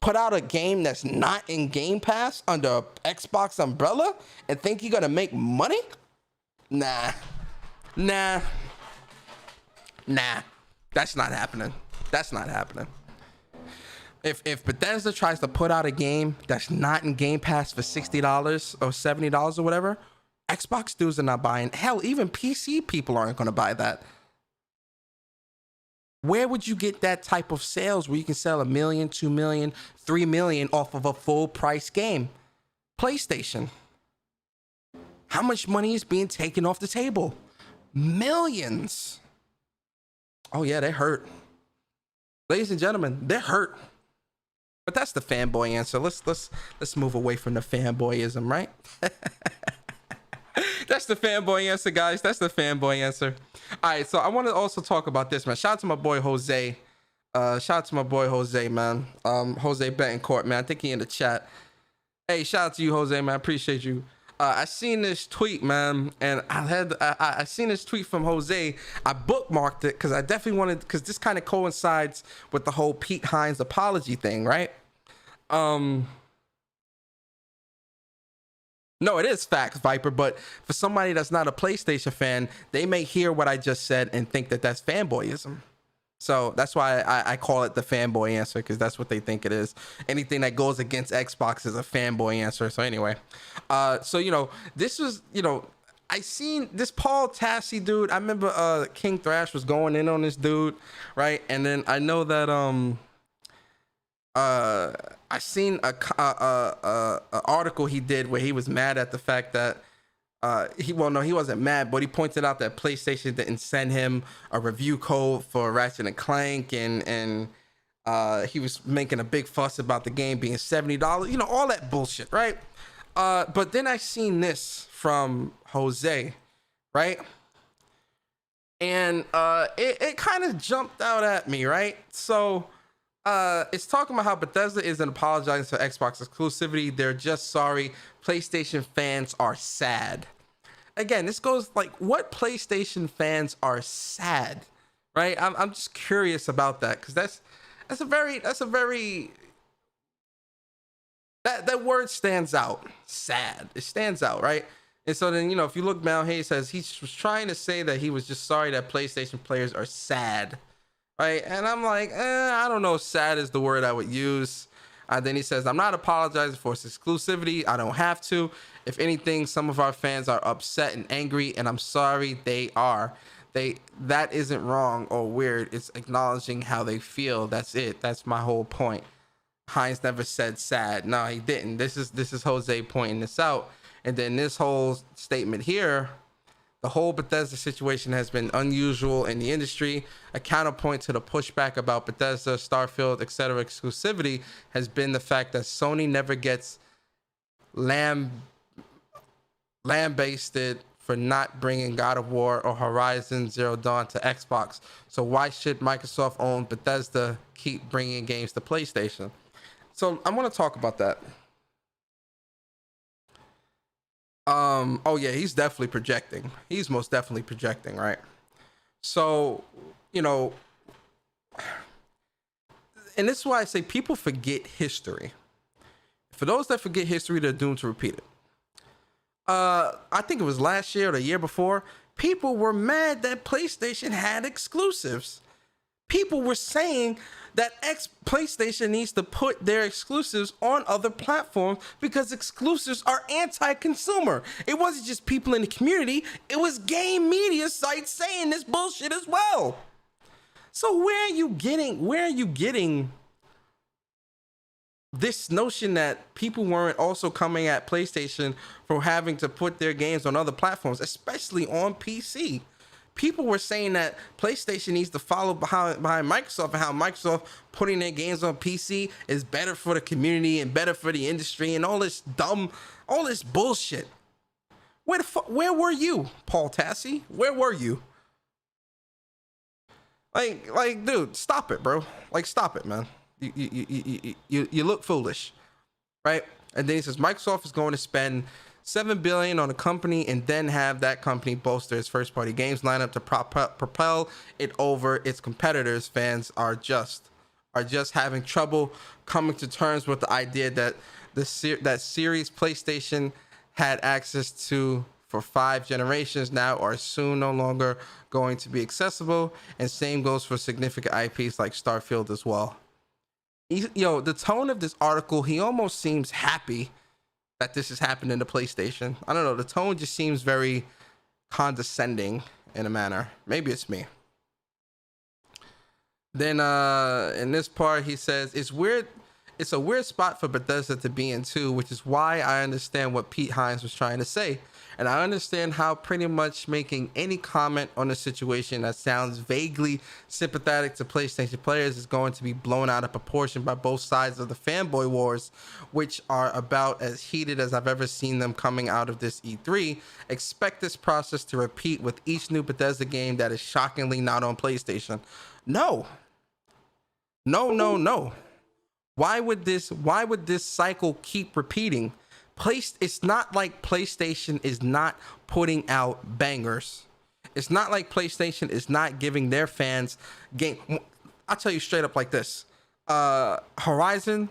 Put out a game that's not in Game Pass under Xbox umbrella and think you're gonna make money? Nah. That's not happening. That's not happening. If Bethesda tries to put out a game that's not in Game Pass for $60 or $70 or whatever, Xbox dudes are not buying. Hell, even PC people aren't going to buy that. Where would you get that type of sales where you can sell $1 million, $2 million, $3 million off of a full price game? PlayStation. How much money is being taken off the table? Millions. Oh yeah, they hurt. Ladies and gentlemen, they're hurt. But that's the fanboy answer. Let's move away from the fanboyism, right? That's the fanboy answer, guys. That's the fanboy answer. All right, so I want to also talk about this, man. Shout out to my boy Jose. Shout out to my boy Jose, man. Jose Betancourt, man. I think he in the chat. Hey, shout out to you, Jose, man. I appreciate you. I seen this tweet, man, and I seen this tweet from Jose. I bookmarked it because I definitely wanted, because this kind of coincides with the whole Pete Hines apology thing, right? No, it is facts, Viper, but for somebody that's not a PlayStation fan, they may hear what I just said and think that that's fanboyism. So that's why I call it the fanboy answer, because that's what they think it is. Anything that goes against Xbox is a fanboy answer. So anyway, so, you know, this was, you know, I seen this Paul Tassi dude. I remember King Thrash was going in on this dude, right? And then I know that I seen a article he did where he was mad at the fact that he wasn't mad, but he pointed out that PlayStation didn't send him a review code for Ratchet and Clank, and he was making a big fuss about the game being $70, you know, all that bullshit, right? But then I seen this from Jose, right? And it kind of jumped out at me, right? So it's talking about how Bethesda isn't apologizing for Xbox exclusivity. They're just sorry. PlayStation fans are sad. Again, this goes like, what PlayStation fans are sad, right? I'm just curious about that, because that's a very that word stands out. Sad. It stands out, right? And so then, you know, if you look down here, he says he was trying to say that he was just sorry that PlayStation players are sad, right? And I'm like, I don't know. Sad is the word I would use. Then he says, I'm not apologizing for its exclusivity. I don't have to. If anything, some of our fans are upset and angry, and I'm sorry they are. That isn't wrong or weird. It's acknowledging how they feel. That's it. That's my whole point. Hines never said sad. No, he didn't. This is Jose pointing this out. And then this whole statement here, the whole Bethesda situation has been unusual in the industry. A counterpoint to the pushback about Bethesda, Starfield, etc. exclusivity has been the fact that Sony never gets lambasted for not bringing God of War or Horizon Zero Dawn to Xbox. So why should Microsoft own Bethesda keep bringing games to PlayStation? So I want to talk about that. Oh yeah, he's definitely projecting. He's most definitely projecting, right? So, you know, and this is why I say people forget history. For those that forget history, they're doomed to repeat it. I think it was last year or the year before, people were mad that PlayStation had exclusives. People were saying that PlayStation needs to put their exclusives on other platforms because exclusives are anti-consumer. It wasn't just people in the community, it was game media sites saying this bullshit as well. So where are you getting this notion that people weren't also coming at PlayStation for having to put their games on other platforms, especially on PC? People were saying that PlayStation needs to follow behind Microsoft, and how Microsoft putting their games on PC is better for the community and better for the industry and all this bullshit. Where were you, Paul Tassi? Where were you? Like, dude, stop it, bro. Like, stop it, man. You look foolish, right? And then he says Microsoft is going to spend $7 billion on a company and then have that company bolster its first-party games lineup to propel it over its competitors. Fans are just having trouble coming to terms with the idea that that series PlayStation had access to for 5 generations now are soon no longer going to be accessible, and same goes for significant IPs like Starfield as well. Yo, the tone of this article, he almost seems happy that this is happening to PlayStation. I don't know, the tone just seems very condescending in a manner. Maybe it's me. Then in this part he says it's a weird spot for Bethesda to be in too, which is why I understand what Pete Hines was trying to say. And I understand how pretty much making any comment on a situation that sounds vaguely sympathetic to PlayStation players is going to be blown out of proportion by both sides of the fanboy wars, which are about as heated as I've ever seen them coming out of this E3. Expect this process to repeat with each new Bethesda game that is shockingly not on PlayStation. No. Why would this cycle keep repeating? It's not like PlayStation is not putting out bangers. It's not like PlayStation is not giving their fans game. I'll tell you straight up like this. Horizon,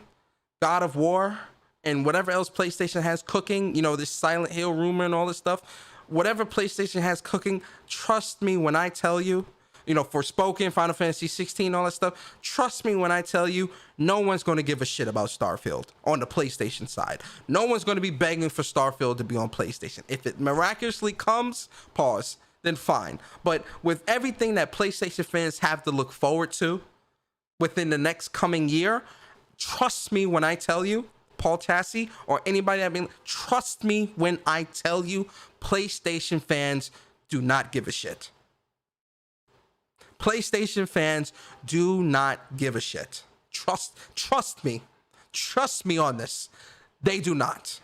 God of War, and whatever else PlayStation has cooking, you know, this Silent Hill rumor and all this stuff, whatever PlayStation has cooking, trust me when I tell you, you know, Forspoken, Final Fantasy 16, all that stuff, trust me when I tell you, no one's going to give a shit about Starfield on the PlayStation side. No one's going to be begging for Starfield to be on PlayStation. If it miraculously comes, pause, then fine. But with everything that PlayStation fans have to look forward to within the next coming year, trust me when I tell you, Paul Tassi or anybody that mean, trust me when I tell you, PlayStation fans do not give a shit. PlayStation fans do not give a shit. Trust me on this. They do not.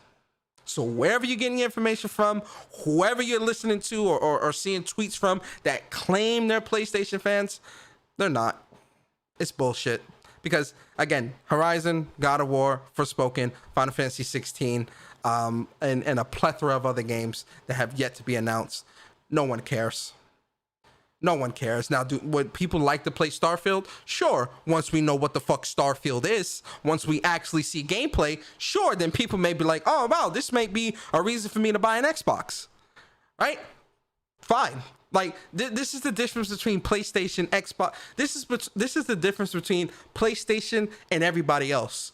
So wherever you're getting your information from, whoever you're listening to or seeing tweets from that claim they're PlayStation fans, they're not. It's bullshit. Because again, Horizon, God of War, Forspoken, Final Fantasy 16, and a plethora of other games that have yet to be announced. No one cares. No one cares. Now, would people like to play Starfield? Sure. Once we know what the fuck Starfield is, once we actually see gameplay, sure, then people may be like, oh, wow, this may be a reason for me to buy an Xbox. Right? Fine. Like, this is the difference between PlayStation, Xbox. This is the difference between PlayStation and everybody else.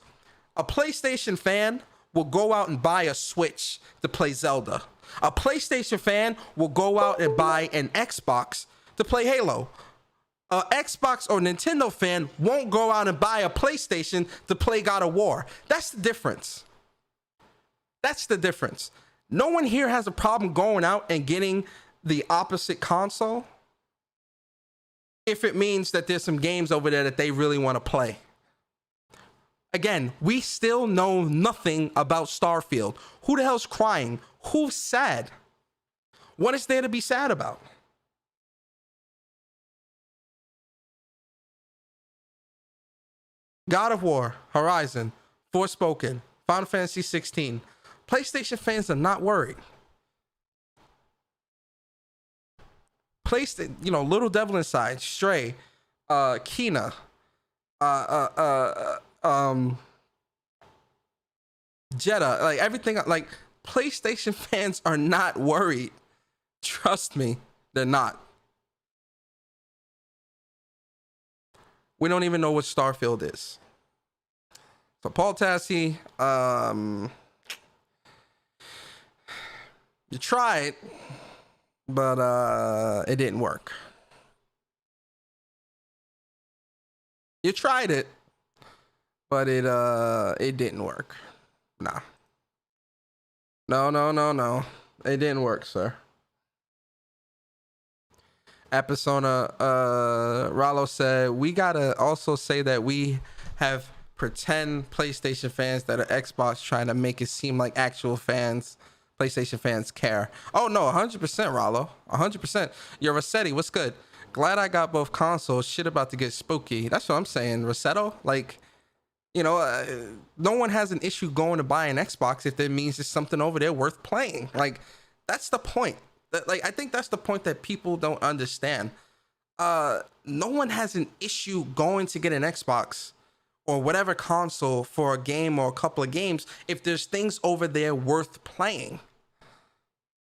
A PlayStation fan will go out and buy a Switch to play Zelda. A PlayStation fan will go out and buy an Xbox to play Halo. A Xbox or Nintendo fan won't go out and buy a PlayStation to play God of War. That's the difference. That's the difference. No one here has a problem going out and getting the opposite console if it means that there's some games over there that they really want to play. Again, we still know nothing about Starfield. Who the hell's crying? Who's sad? What is there to be sad about? God of War, Horizon, Forspoken, Final Fantasy 16. PlayStation fans are not worried. PlayStation, you know, Little Devil Inside, Stray, Kena, Jetta, like everything, like PlayStation fans are not worried. Trust me, they're not. We don't even know what Starfield is. So Paul Tassi, you tried, but it didn't work. You tried it, but it didn't work. Nah. No. It didn't work, sir. Episona Rallo said, we gotta also say that we have pretend PlayStation fans that are Xbox trying to make it seem like actual fans, PlayStation fans care. Oh no, 100% Rallo, 100%. Yo, Rossetti, what's good? Glad I got both consoles. Shit about to get spooky. That's what I'm saying, Rossetto. Like, you know, no one has an issue going to buy an Xbox if that means there's something over there worth playing. Like, that's the point. Like, I think that's the point that people don't understand. No one has an issue going to get an Xbox or whatever console for a game or a couple of games if there's things over there worth playing.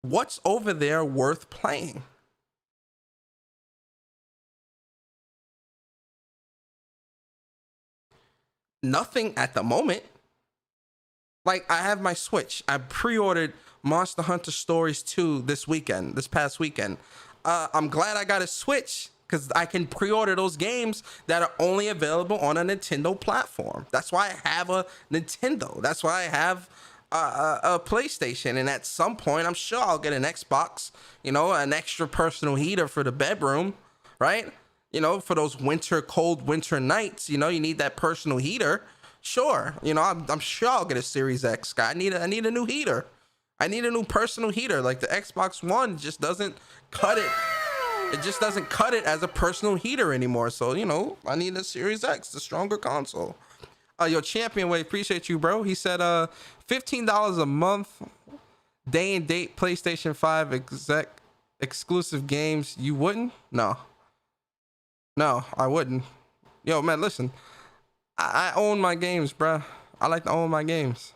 What's over there worth playing? Nothing at the moment. Like, I have my Switch. I pre-ordered Monster Hunter Stories 2 this past weekend. I'm glad I got a Switch because I can pre-order those games that are only available on a Nintendo platform. That's why I have a Nintendo. That's why I have a PlayStation. And at some point, I'm sure I'll get an Xbox, you know, an extra personal heater for the bedroom, right? You know, for those cold winter nights, you know, you need that personal heater. Sure. You know, I'm sure I'll get a Series X. I need a new heater. I need a new personal heater. Like, the Xbox One just doesn't cut it. It just doesn't cut it as a personal heater anymore. So, you know, I need a Series X, the stronger console. Yo, Champion Way, appreciate you, bro. He said, $15 a month, day and date, PlayStation 5 exclusive games. You wouldn't? No, I wouldn't. Yo, man, listen, I own my games, bro. I like to own my games.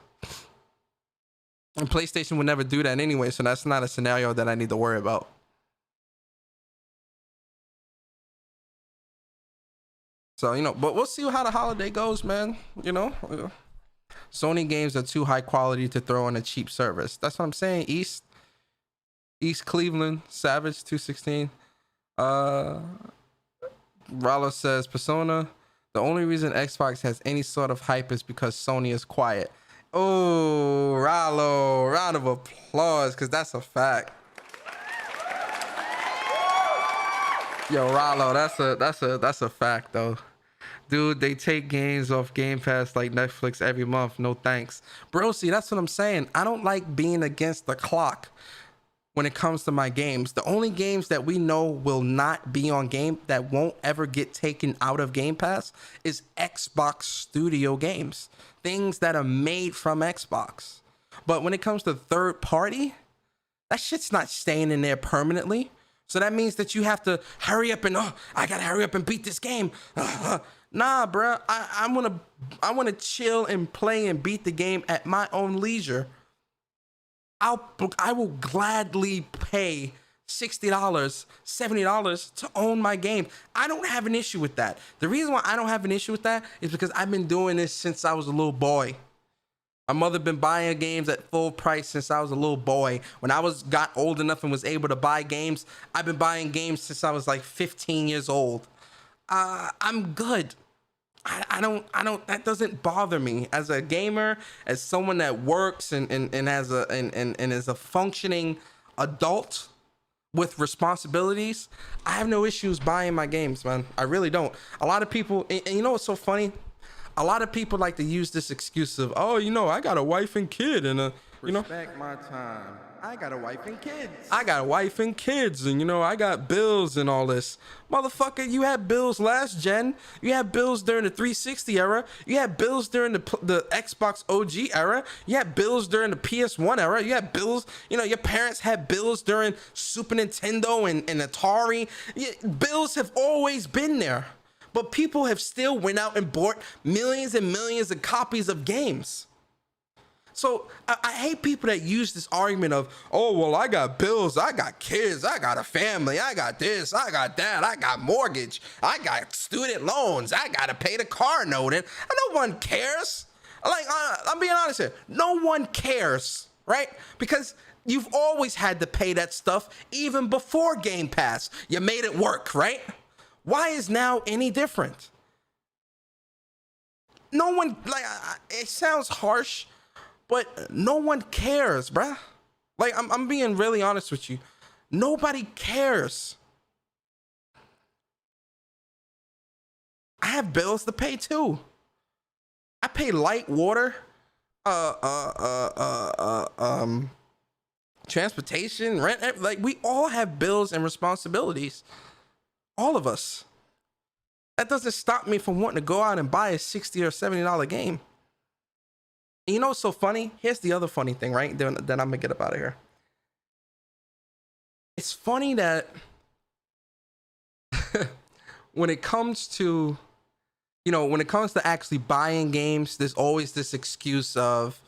And PlayStation would never do that anyway, so that's not a scenario that I need to worry about. So, you know, but we'll see how the holiday goes, man. You know, Sony games are too high quality to throw on a cheap service. That's what I'm saying. East Cleveland, Savage 216. Rallo says, Persona, the only reason Xbox has any sort of hype is because Sony is quiet. Oh, Rallo, round of applause, because that's a fact. Yo, Rallo, that's a fact though. Dude, they take games off Game Pass like Netflix every month. No thanks. Bro, see, that's what I'm saying. I don't like being against the clock when it comes to my games. The only games that we know will not be on game, that won't ever get taken out of Game Pass, is Xbox Studio games. Things that are made from Xbox. But when it comes to third party, that shit's not staying in there permanently. So that means that you have to hurry up and, I gotta hurry up and beat this game. Nah, bro, I wanna chill and play and beat the game at my own leisure. I will gladly pay $60, $70 to own my game. I don't have an issue with that. The reason why I don't have an issue with that is because I've been doing this since I was a little boy. My mother been buying games at full price since I was a little boy. When I got old enough and was able to buy games, I've been buying games since I was like 15 years old. I'm good. I don't, that doesn't bother me as a gamer, as someone that works and has and is a functioning adult with responsibilities. I have no issues buying my games, man. I really don't. A lot of people, and you know what's so funny? A lot of people like to use this excuse of, oh, you know, I got a wife and kid and you know, respect my time. I got a wife and kids. I got a wife and kids, and you know, I got bills and all this. Motherfucker, you had bills last gen. You had bills during the 360 era. You had bills during the Xbox OG era. You had bills during the PS1 era. You had bills, you know, your parents had bills during Super Nintendo and Atari. Bills have always been there. But people have still went out and bought millions and millions of copies of games. So I hate people that use this argument of, oh, well, I got bills, I got kids, I got a family, I got this, I got that, I got mortgage, I got student loans, I got to pay the car note, and no one cares. Like, I'm being honest here. No one cares, right? Because you've always had to pay that stuff even before Game Pass. You made it work, right? Why is now any different? No one, like, it sounds harsh, but no one cares, bruh. Like, I'm being really honest with you. Nobody cares. I have bills to pay too. I pay light, water, transportation, rent. Like, we all have bills and responsibilities. All of us. That doesn't stop me from wanting to go out and buy a $60 or $70 game. And you know what's so funny? Here's the other funny thing, right? Then I'm gonna get up out of here. It's funny that when it comes to, you know, when it comes to actually buying games, there's always this excuse of,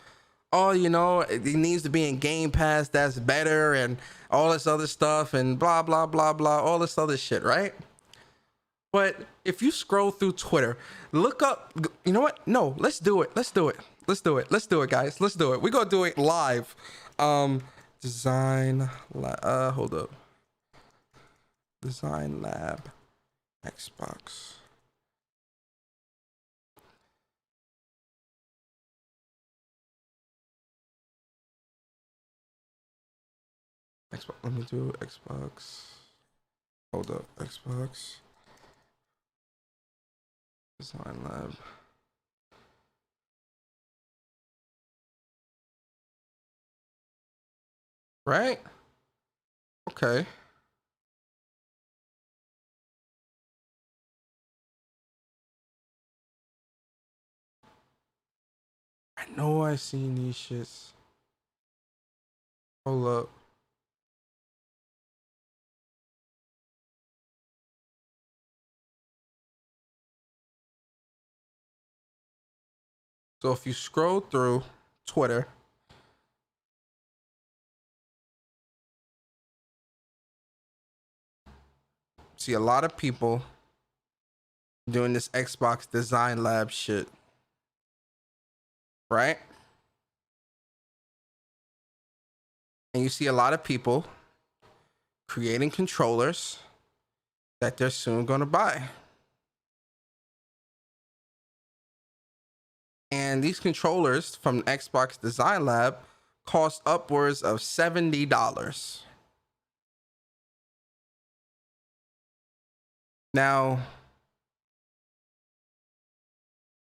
oh, you know, it needs to be in Game Pass, that's better, and all this other stuff, and blah, blah, blah, blah, all this other shit, right? But if you scroll through Twitter, look up, you know what? No, let's do it. Let's do it. Let's do it. Let's do it, guys. Let's do it. We're going to do it live. Design Lab, hold up. Design Lab, Xbox. Xbox, let me do Xbox. Hold up, Xbox. Design Lab. Right? Okay. know I seen these shits. Hold up. So if you scroll through Twitter, see a lot of people doing this Xbox Design Lab shit, right? And you see a lot of people creating controllers that they're soon going to buy. And these controllers from Xbox Design Lab cost upwards of $70. Now,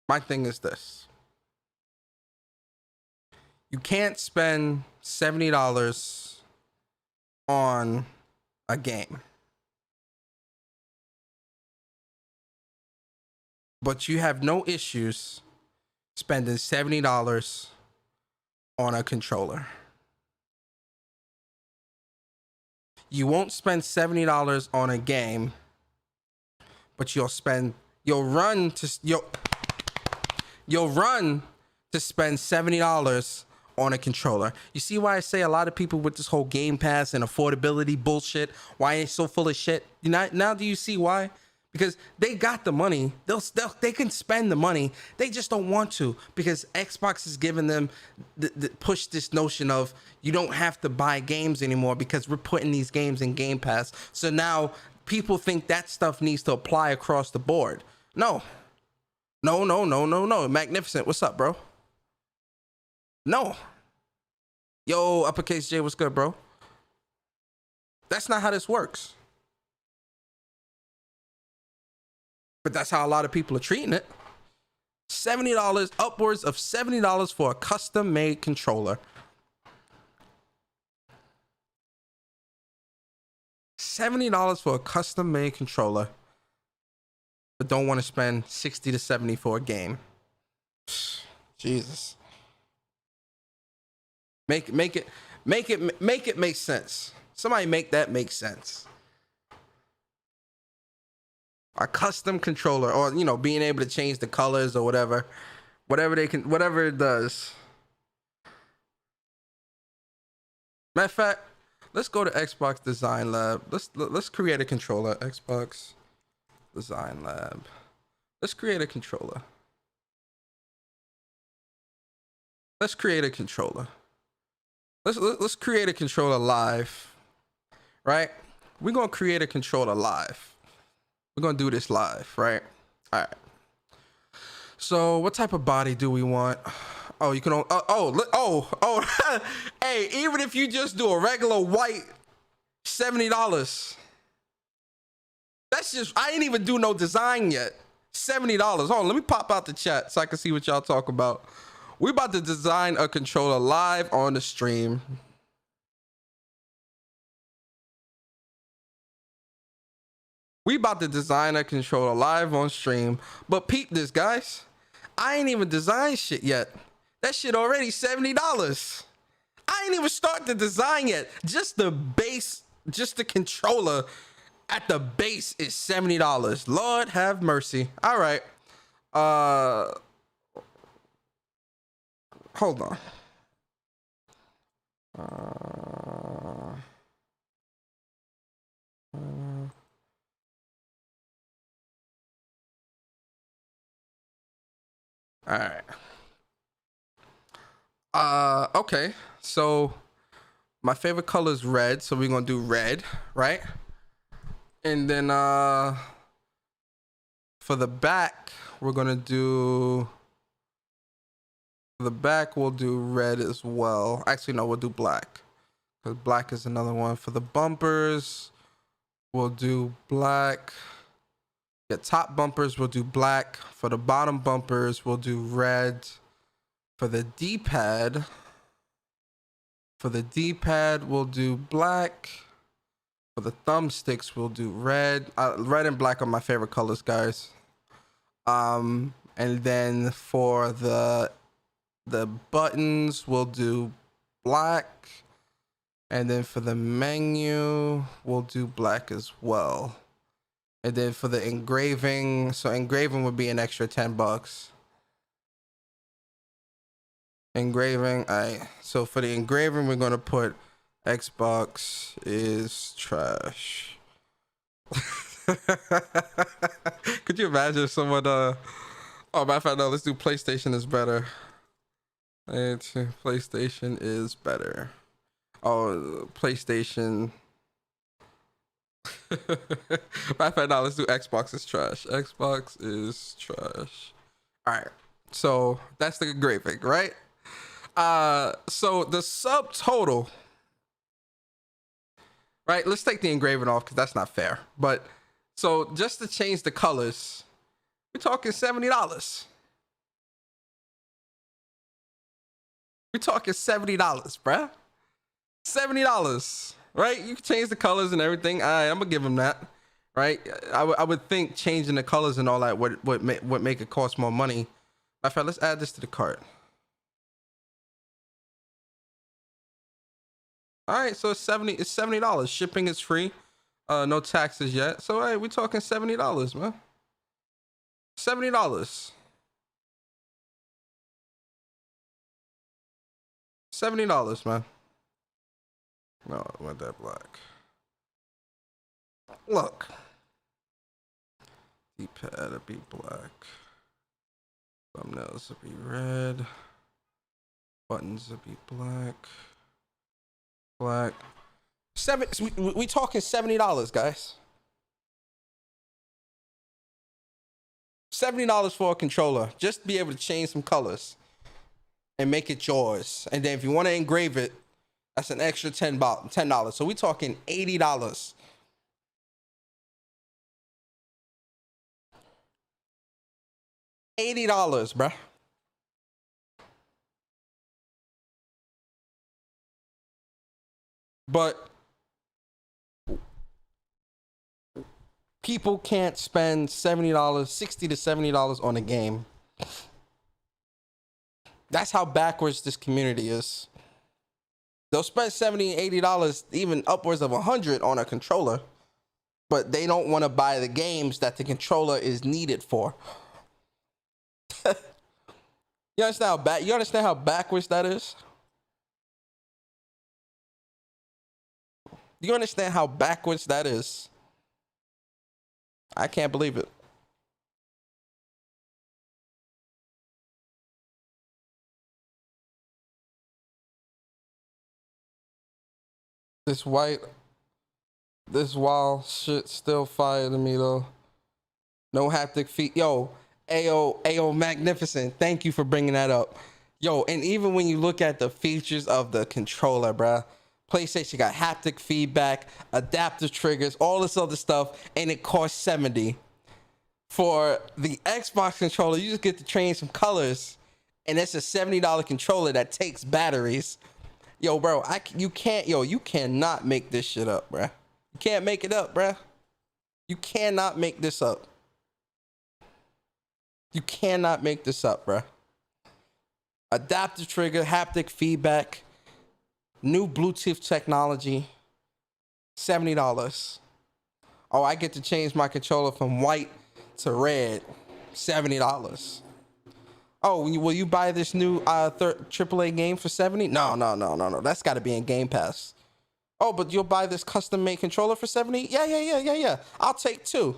my thing is this. You can't spend $70 on a game. But you have no issues spending $70 on a controller. You won't spend $70 on a game, but you'll run to spend $70 on a controller. You see why I say a lot of people with this whole Game Pass and affordability bullshit, why it's so full of shit? Now do you see why? Because they got the money. They can spend the money. They just don't want to, because Xbox is giving them push this notion of you don't have to buy games anymore because we're putting these games in Game Pass. So now people think that stuff needs to apply across the board. No. Magnificent. What's up, bro? No. Yo, Uppercase J, what's good, bro? That's not how this works. But that's how a lot of people are treating it. $70, upwards of $70 for a custom-made controller. $70 for a custom-made controller, but don't want to spend $60 to $70 for a game. Jesus. Make it make sense. Somebody make that make sense. A custom controller, or being able to change the colors or whatever it does. Matter of fact, let's go to Xbox Design Lab. Let's create a controller. Xbox Design Lab. Let's create a controller. Let's create a controller. Let's create a controller live. Right? We're gonna create a controller live. We're gonna do this live, right? All right. So what type of body do we want? Oh, you can. Hey, even if you just do a regular white, $70. That's just. I ain't even do no design yet. $70. Hold on, let me pop out the chat so I can see what y'all talk about. We about to design a controller live on the stream. We about to design a controller live on stream. But peep this, guys. I ain't even designed shit yet. That shit already $70. I ain't even start the design yet. Just the base, just the controller at the base is $70. Lord have mercy. All right. Hold on. All right. Okay. So my favorite color is red, so we're gonna do red, right? And then for the back, we're gonna do. For the back, we'll do red as well. Actually, no, we'll do black, because black is another one. For the bumpers, we'll do black. The top bumpers, we'll do black. For the bottom bumpers, we'll do red. For the D-pad, we'll do black. For the thumbsticks, we'll do red. Red and black are my favorite colors, guys. And then for the The buttons will do black. And then for the menu, we'll do black as well. And then for the engraving, so engraving would be an extra $10. Engraving, so for the engraving, we're gonna put Xbox is trash. Could you imagine if someone oh, matter of fact, no, let's do PlayStation is better. PlayStation is better. Oh, PlayStation. Matter of fact, no, let's do Xbox is trash. Xbox is trash. All right, so that's the engraving, right? So the subtotal, right? Let's take the engraving off because that's not fair. But so just to change the colors, we're talking $70. We're talking $70, bruh. $70, right? You can change the colors and everything. I'm gonna give him that, right? I would think changing the colors and all that would make it cost more money. My friend, let's add this to the cart. All right, so it's $70. Shipping is free. No taxes yet. So hey, we're talking $70, man. $70. $70, man. No, I want that black. Look. D-pad will be black. Thumbnails will be red. Buttons will be black. Black. We talking $70, guys. $70 for a controller. Just to be able to change some colors and make it yours. And then if you want to engrave it, that's an extra $10. So we talking $80. $80, bruh. But people can't spend $70, $60 to $70 on a game. That's how backwards this community is. They'll spend $70, $80, even upwards of $100 on a controller, but they don't want to buy the games that the controller is needed for. You understand how backwards that is? You understand how backwards that is? I can't believe it. This wild shit still fire to me though. No haptic feet. Yo, Ayo Magnificent. Thank you for bringing that up. Yo, and even when you look at the features of the controller, bruh, PlayStation got haptic feedback, adaptive triggers, all this other stuff, and it costs $70. For the Xbox controller, you just get to change some colors, and it's a $70 controller that takes batteries. Yo, bro, you cannot make this shit up, bruh. You can't make it up, bruh. You cannot make this up. You cannot make this up, bruh. Adaptive trigger, haptic feedback, new Bluetooth technology, $70. Oh, I get to change my controller from white to red, $70. Oh, will you buy this new AAA game for $70? No. That's got to be in Game Pass. Oh, but you'll buy this custom-made controller for $70? Yeah. I'll take two.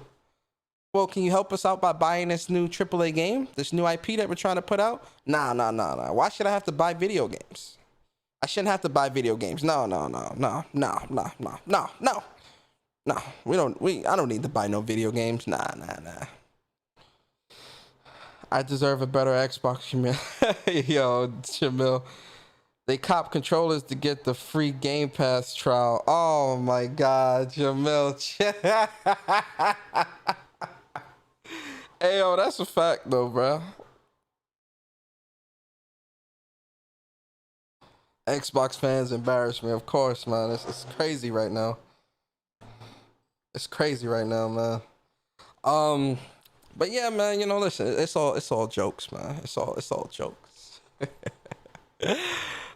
Well, can you help us out by buying this new AAA game, this new IP that we're trying to put out? Nah. Why should I have to buy video games? I shouldn't have to buy video games. No. I don't need to buy no video games. Nah. I deserve a better Xbox, Shamil. Yo, Shamil. They cop controllers to get the free Game Pass trial. Oh my God, Jamil. Hey, yo, that's a fact though, bro. Xbox fans embarrass me, of course, man. It's crazy right now. It's crazy right now, man. But yeah, man, listen, it's all jokes, man. It's all jokes.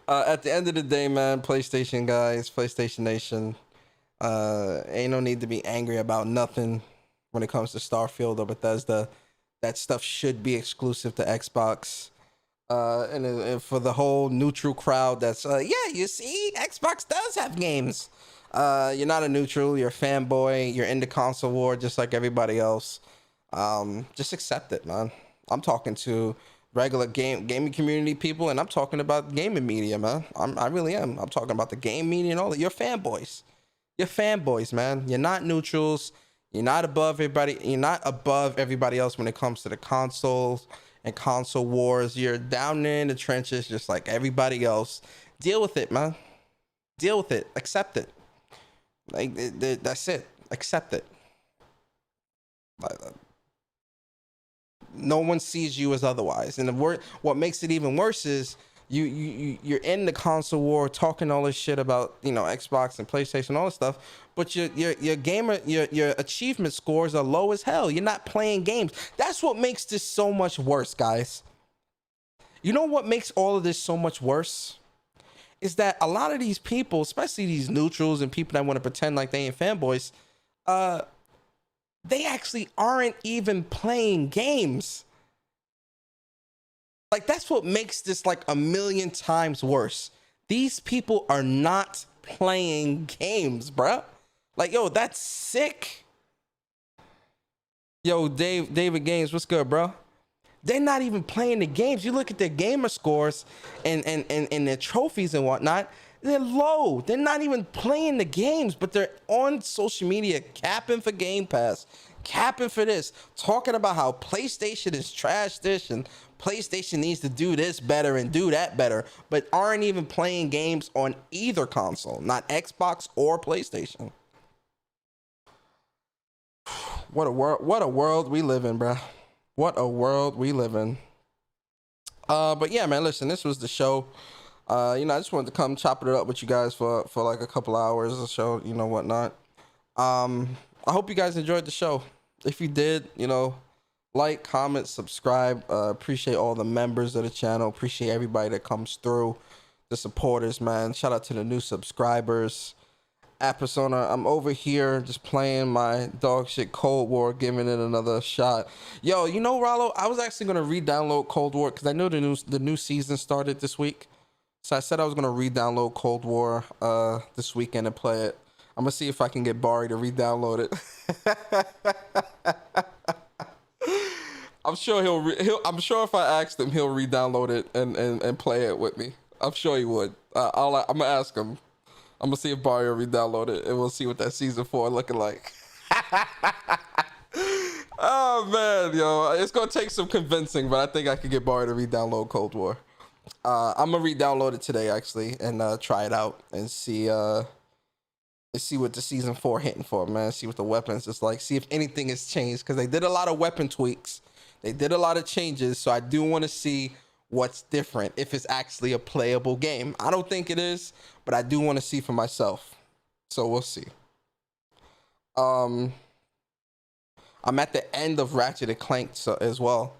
At the end of the day, man, PlayStation guys, PlayStation Nation, ain't no need to be angry about nothing when it comes to Starfield or Bethesda. That stuff should be exclusive to Xbox. And for the whole neutral crowd that's, yeah, you see, Xbox does have games. You're not a neutral, you're a fanboy, you're into console war just like everybody else. Just accept it, man. I'm talking to regular gaming community people, and I'm talking about gaming media, man. I really am. I'm talking about the game media and all that. You're fanboys. You're fanboys, man. You're not neutrals. You're not above everybody. You're not above everybody else when it comes to the consoles and console wars. You're down there in the trenches just like everybody else. Deal with it, man. Deal with it. Accept it. Like that's it. Accept it. No one sees you as otherwise. And what makes it even worse is you're in the console war talking all this shit about, you know, Xbox and PlayStation, all this stuff, but your gamer, your achievement scores are low as hell. You're not playing games. That's what makes this so much worse, guys. You know what makes all of this so much worse? Is that a lot of these people, especially these neutrals and people that want to pretend like they ain't fanboys, they actually aren't even playing games. Like, that's what makes this like a million times worse. These people are not playing games, bruh. Like, yo, that's sick. Yo, David Games, what's good, bro? They're not even playing the games. You look at their gamer scores and their trophies and whatnot, they're low. They're not even playing the games, but they're on social media capping for Game Pass, capping for this, talking about how PlayStation is trash this and PlayStation needs to do this better and do that better, but aren't even playing games on either console, not Xbox or PlayStation. What a world we live in, bruh. What a world we live in. But yeah, man, listen, this was the show. I just wanted to come chop it up with you guys for like a couple hours or so, whatnot. I hope you guys enjoyed the show. If you did, like, comment, subscribe. Appreciate all the members of the channel. Appreciate everybody that comes through, the supporters, man. Shout out to the new subscribers. At Persona, I'm over here just playing my dog shit Cold War, giving it another shot. Yo, Rollo, I was actually gonna re-download Cold War because I know the new season started this week. So I said I was gonna re-download Cold War this weekend and play it. I'm gonna see if I can get Barry to re-download it. I'm sure I'm sure if I asked him, he'll re-download it and play it with me. I'm sure he would. I'm gonna ask him. I'm gonna see if Barry will re-download it, and we'll see what that season 4 looking like. Oh man, yo, it's gonna take some convincing, but I think I can get Barry to re-download Cold War. I'm gonna re-download it today actually, and try it out and see what the season 4 hitting for, man. See what the weapons is like. See if anything has changed, because they did a lot of weapon tweaks. They did a lot of changes, so I do want to see what's different, if it's actually a playable game. I don't think it is, but I do want to see for myself. So we'll see. I'm at the end of Ratchet & Clank as well.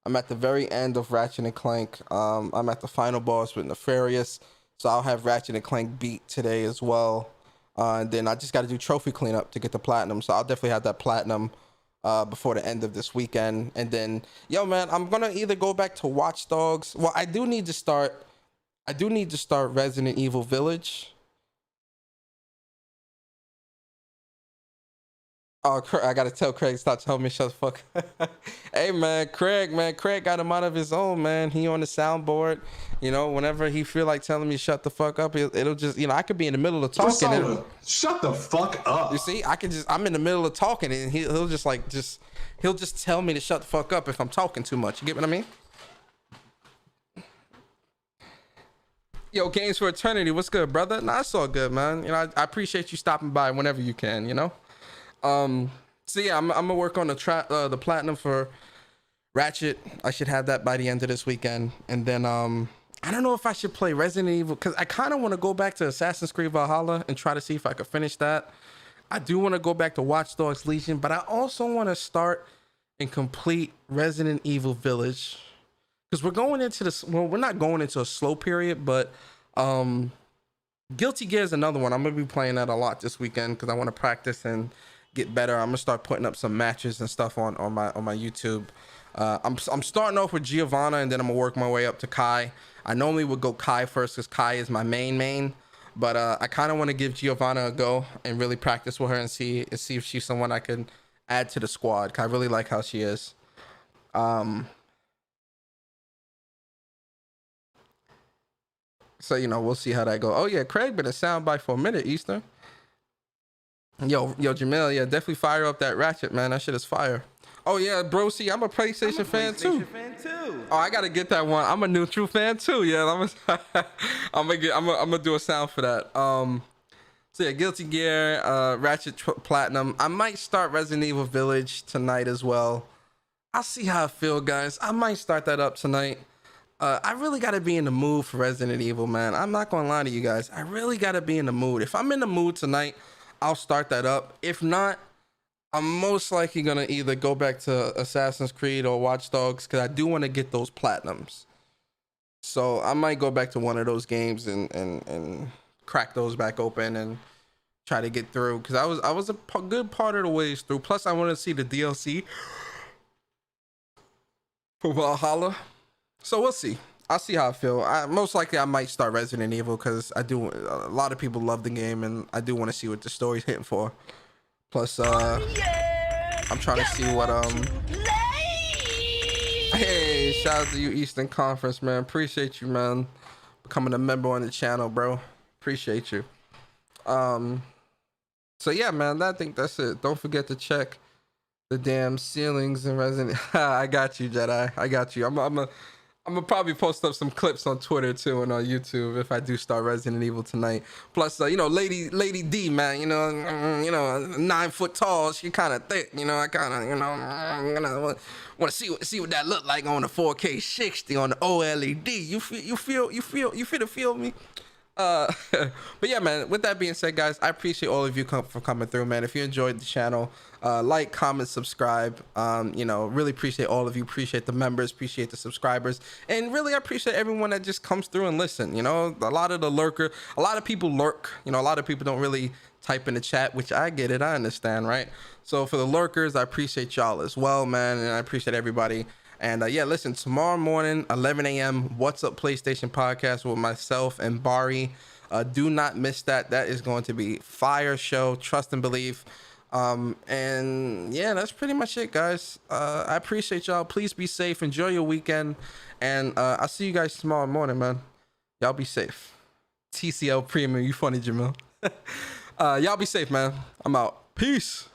I'm at the very end of Ratchet & Clank. I'm at the final boss with Nefarious, so I'll have Ratchet & Clank beat today as well. And then I just got to do trophy cleanup to get the platinum, so I'll definitely have that platinum before the end of this weekend. And then, yo, man, I'm gonna either go back to Watch Dogs. Well, I do need to start Resident Evil Village. Oh, I gotta tell Craig, stop telling me shut the fuck. Hey man, Craig got him out of his own, man. He on the soundboard. Whenever he feel like telling me shut the fuck up, it'll just, I could be in the middle of talking. Persona, shut the fuck up. You see, I'm in the middle of talking, and he'll just tell me to shut the fuck up if I'm talking too much. You get what I mean? Yo, Games for Eternity, what's good, brother? Nah, it's all good, man. I appreciate you stopping by whenever you can. So yeah, I'm gonna work on the platinum for Ratchet. I should have that by the end of this weekend, and then I don't know if I should play Resident Evil, because I kind of want to go back to Assassin's Creed Valhalla and try to see if I could finish that. I do want to go back to Watch Dogs Legion, but I also want to start and complete Resident Evil Village. because we're going into this. Well, we're not going into a slow period, but Guilty Gear is another one. I'm gonna be playing that a lot this weekend because I want to practice and get better. I'm gonna start putting up some matches and stuff on my YouTube. I'm starting off with Giovanna, and then I'm gonna work my way up to Kai. I normally would go Kai first because Kai is my main, but I kind of want to give Giovanna a go and really practice with her and see if she's someone I can add to the squad. 'Cause I really like how she is. So, you know, we'll see how that go. Oh yeah, Craig been a soundbite for a minute, Eastern. Yo, Jamil, yeah, definitely fire up that Ratchet, man. That shit is fire. Oh yeah, bro, see, I'm a PlayStation fan too. Oh, I gotta get that one. I'm a neutral fan too. Yeah, I'm gonna do a sound for that. So yeah, Guilty Gear, Ratchet Platinum. I might start Resident Evil Village tonight as well. I'll see how I feel, guys. I might start that up tonight. I really gotta be in the mood for Resident Evil, man. I'm not gonna lie to you guys. I really gotta be in the mood. If I'm in the mood tonight, I'll start that up. If not, I'm most likely gonna either go back to Assassin's Creed or Watch Dogs because I do want to get those platinums. So I might go back to one of those games and crack those back open and try to get through because I was a good part of the ways through. Plus, I want to see the DLC for Valhalla. So we'll see. I'll see how I feel. Most likely I might start Resident Evil because a lot of people love the game and I do want to see what the story's hitting for. Plus, I'm trying to see what Hey, shout out to you, Eastern Conference, man. Appreciate you, man. Becoming a member on the channel, bro. Appreciate you. So yeah, man. I think that's it. Don't forget to check the damn ceilings in Resident. I got you, Jedi. I got you. I'm gonna probably post up some clips on Twitter too and on YouTube if I do start Resident Evil tonight. Plus, you know, Lady D, man, you know, 9 foot tall, she kind of thick, you know. I kind of, you know, I'm gonna want to see what that look like on the 4K 60 on the OLED. You feel me? But yeah, man, with that being said, guys, I appreciate all of you for coming through, man. If you enjoyed the channel, like, comment, subscribe. You know, really appreciate all of you. Appreciate the members, appreciate the subscribers, and really I appreciate everyone that just comes through and listen. You know, a lot of people lurk. You know, a lot of people don't really type in the chat, which I get it, I understand, right? So for the lurkers, I appreciate y'all as well, man, and I appreciate everybody. And yeah, listen, tomorrow morning, 11 a.m., What's Up PlayStation podcast with myself and Bari. Do not miss that. That is going to be fire show. Trust and believe. And yeah, that's pretty much it, guys. I appreciate y'all. Please be safe. Enjoy your weekend. And I'll see you guys tomorrow morning, man. Y'all be safe. TCL Premium. You funny, Jamil. Y'all be safe, man. I'm out. Peace.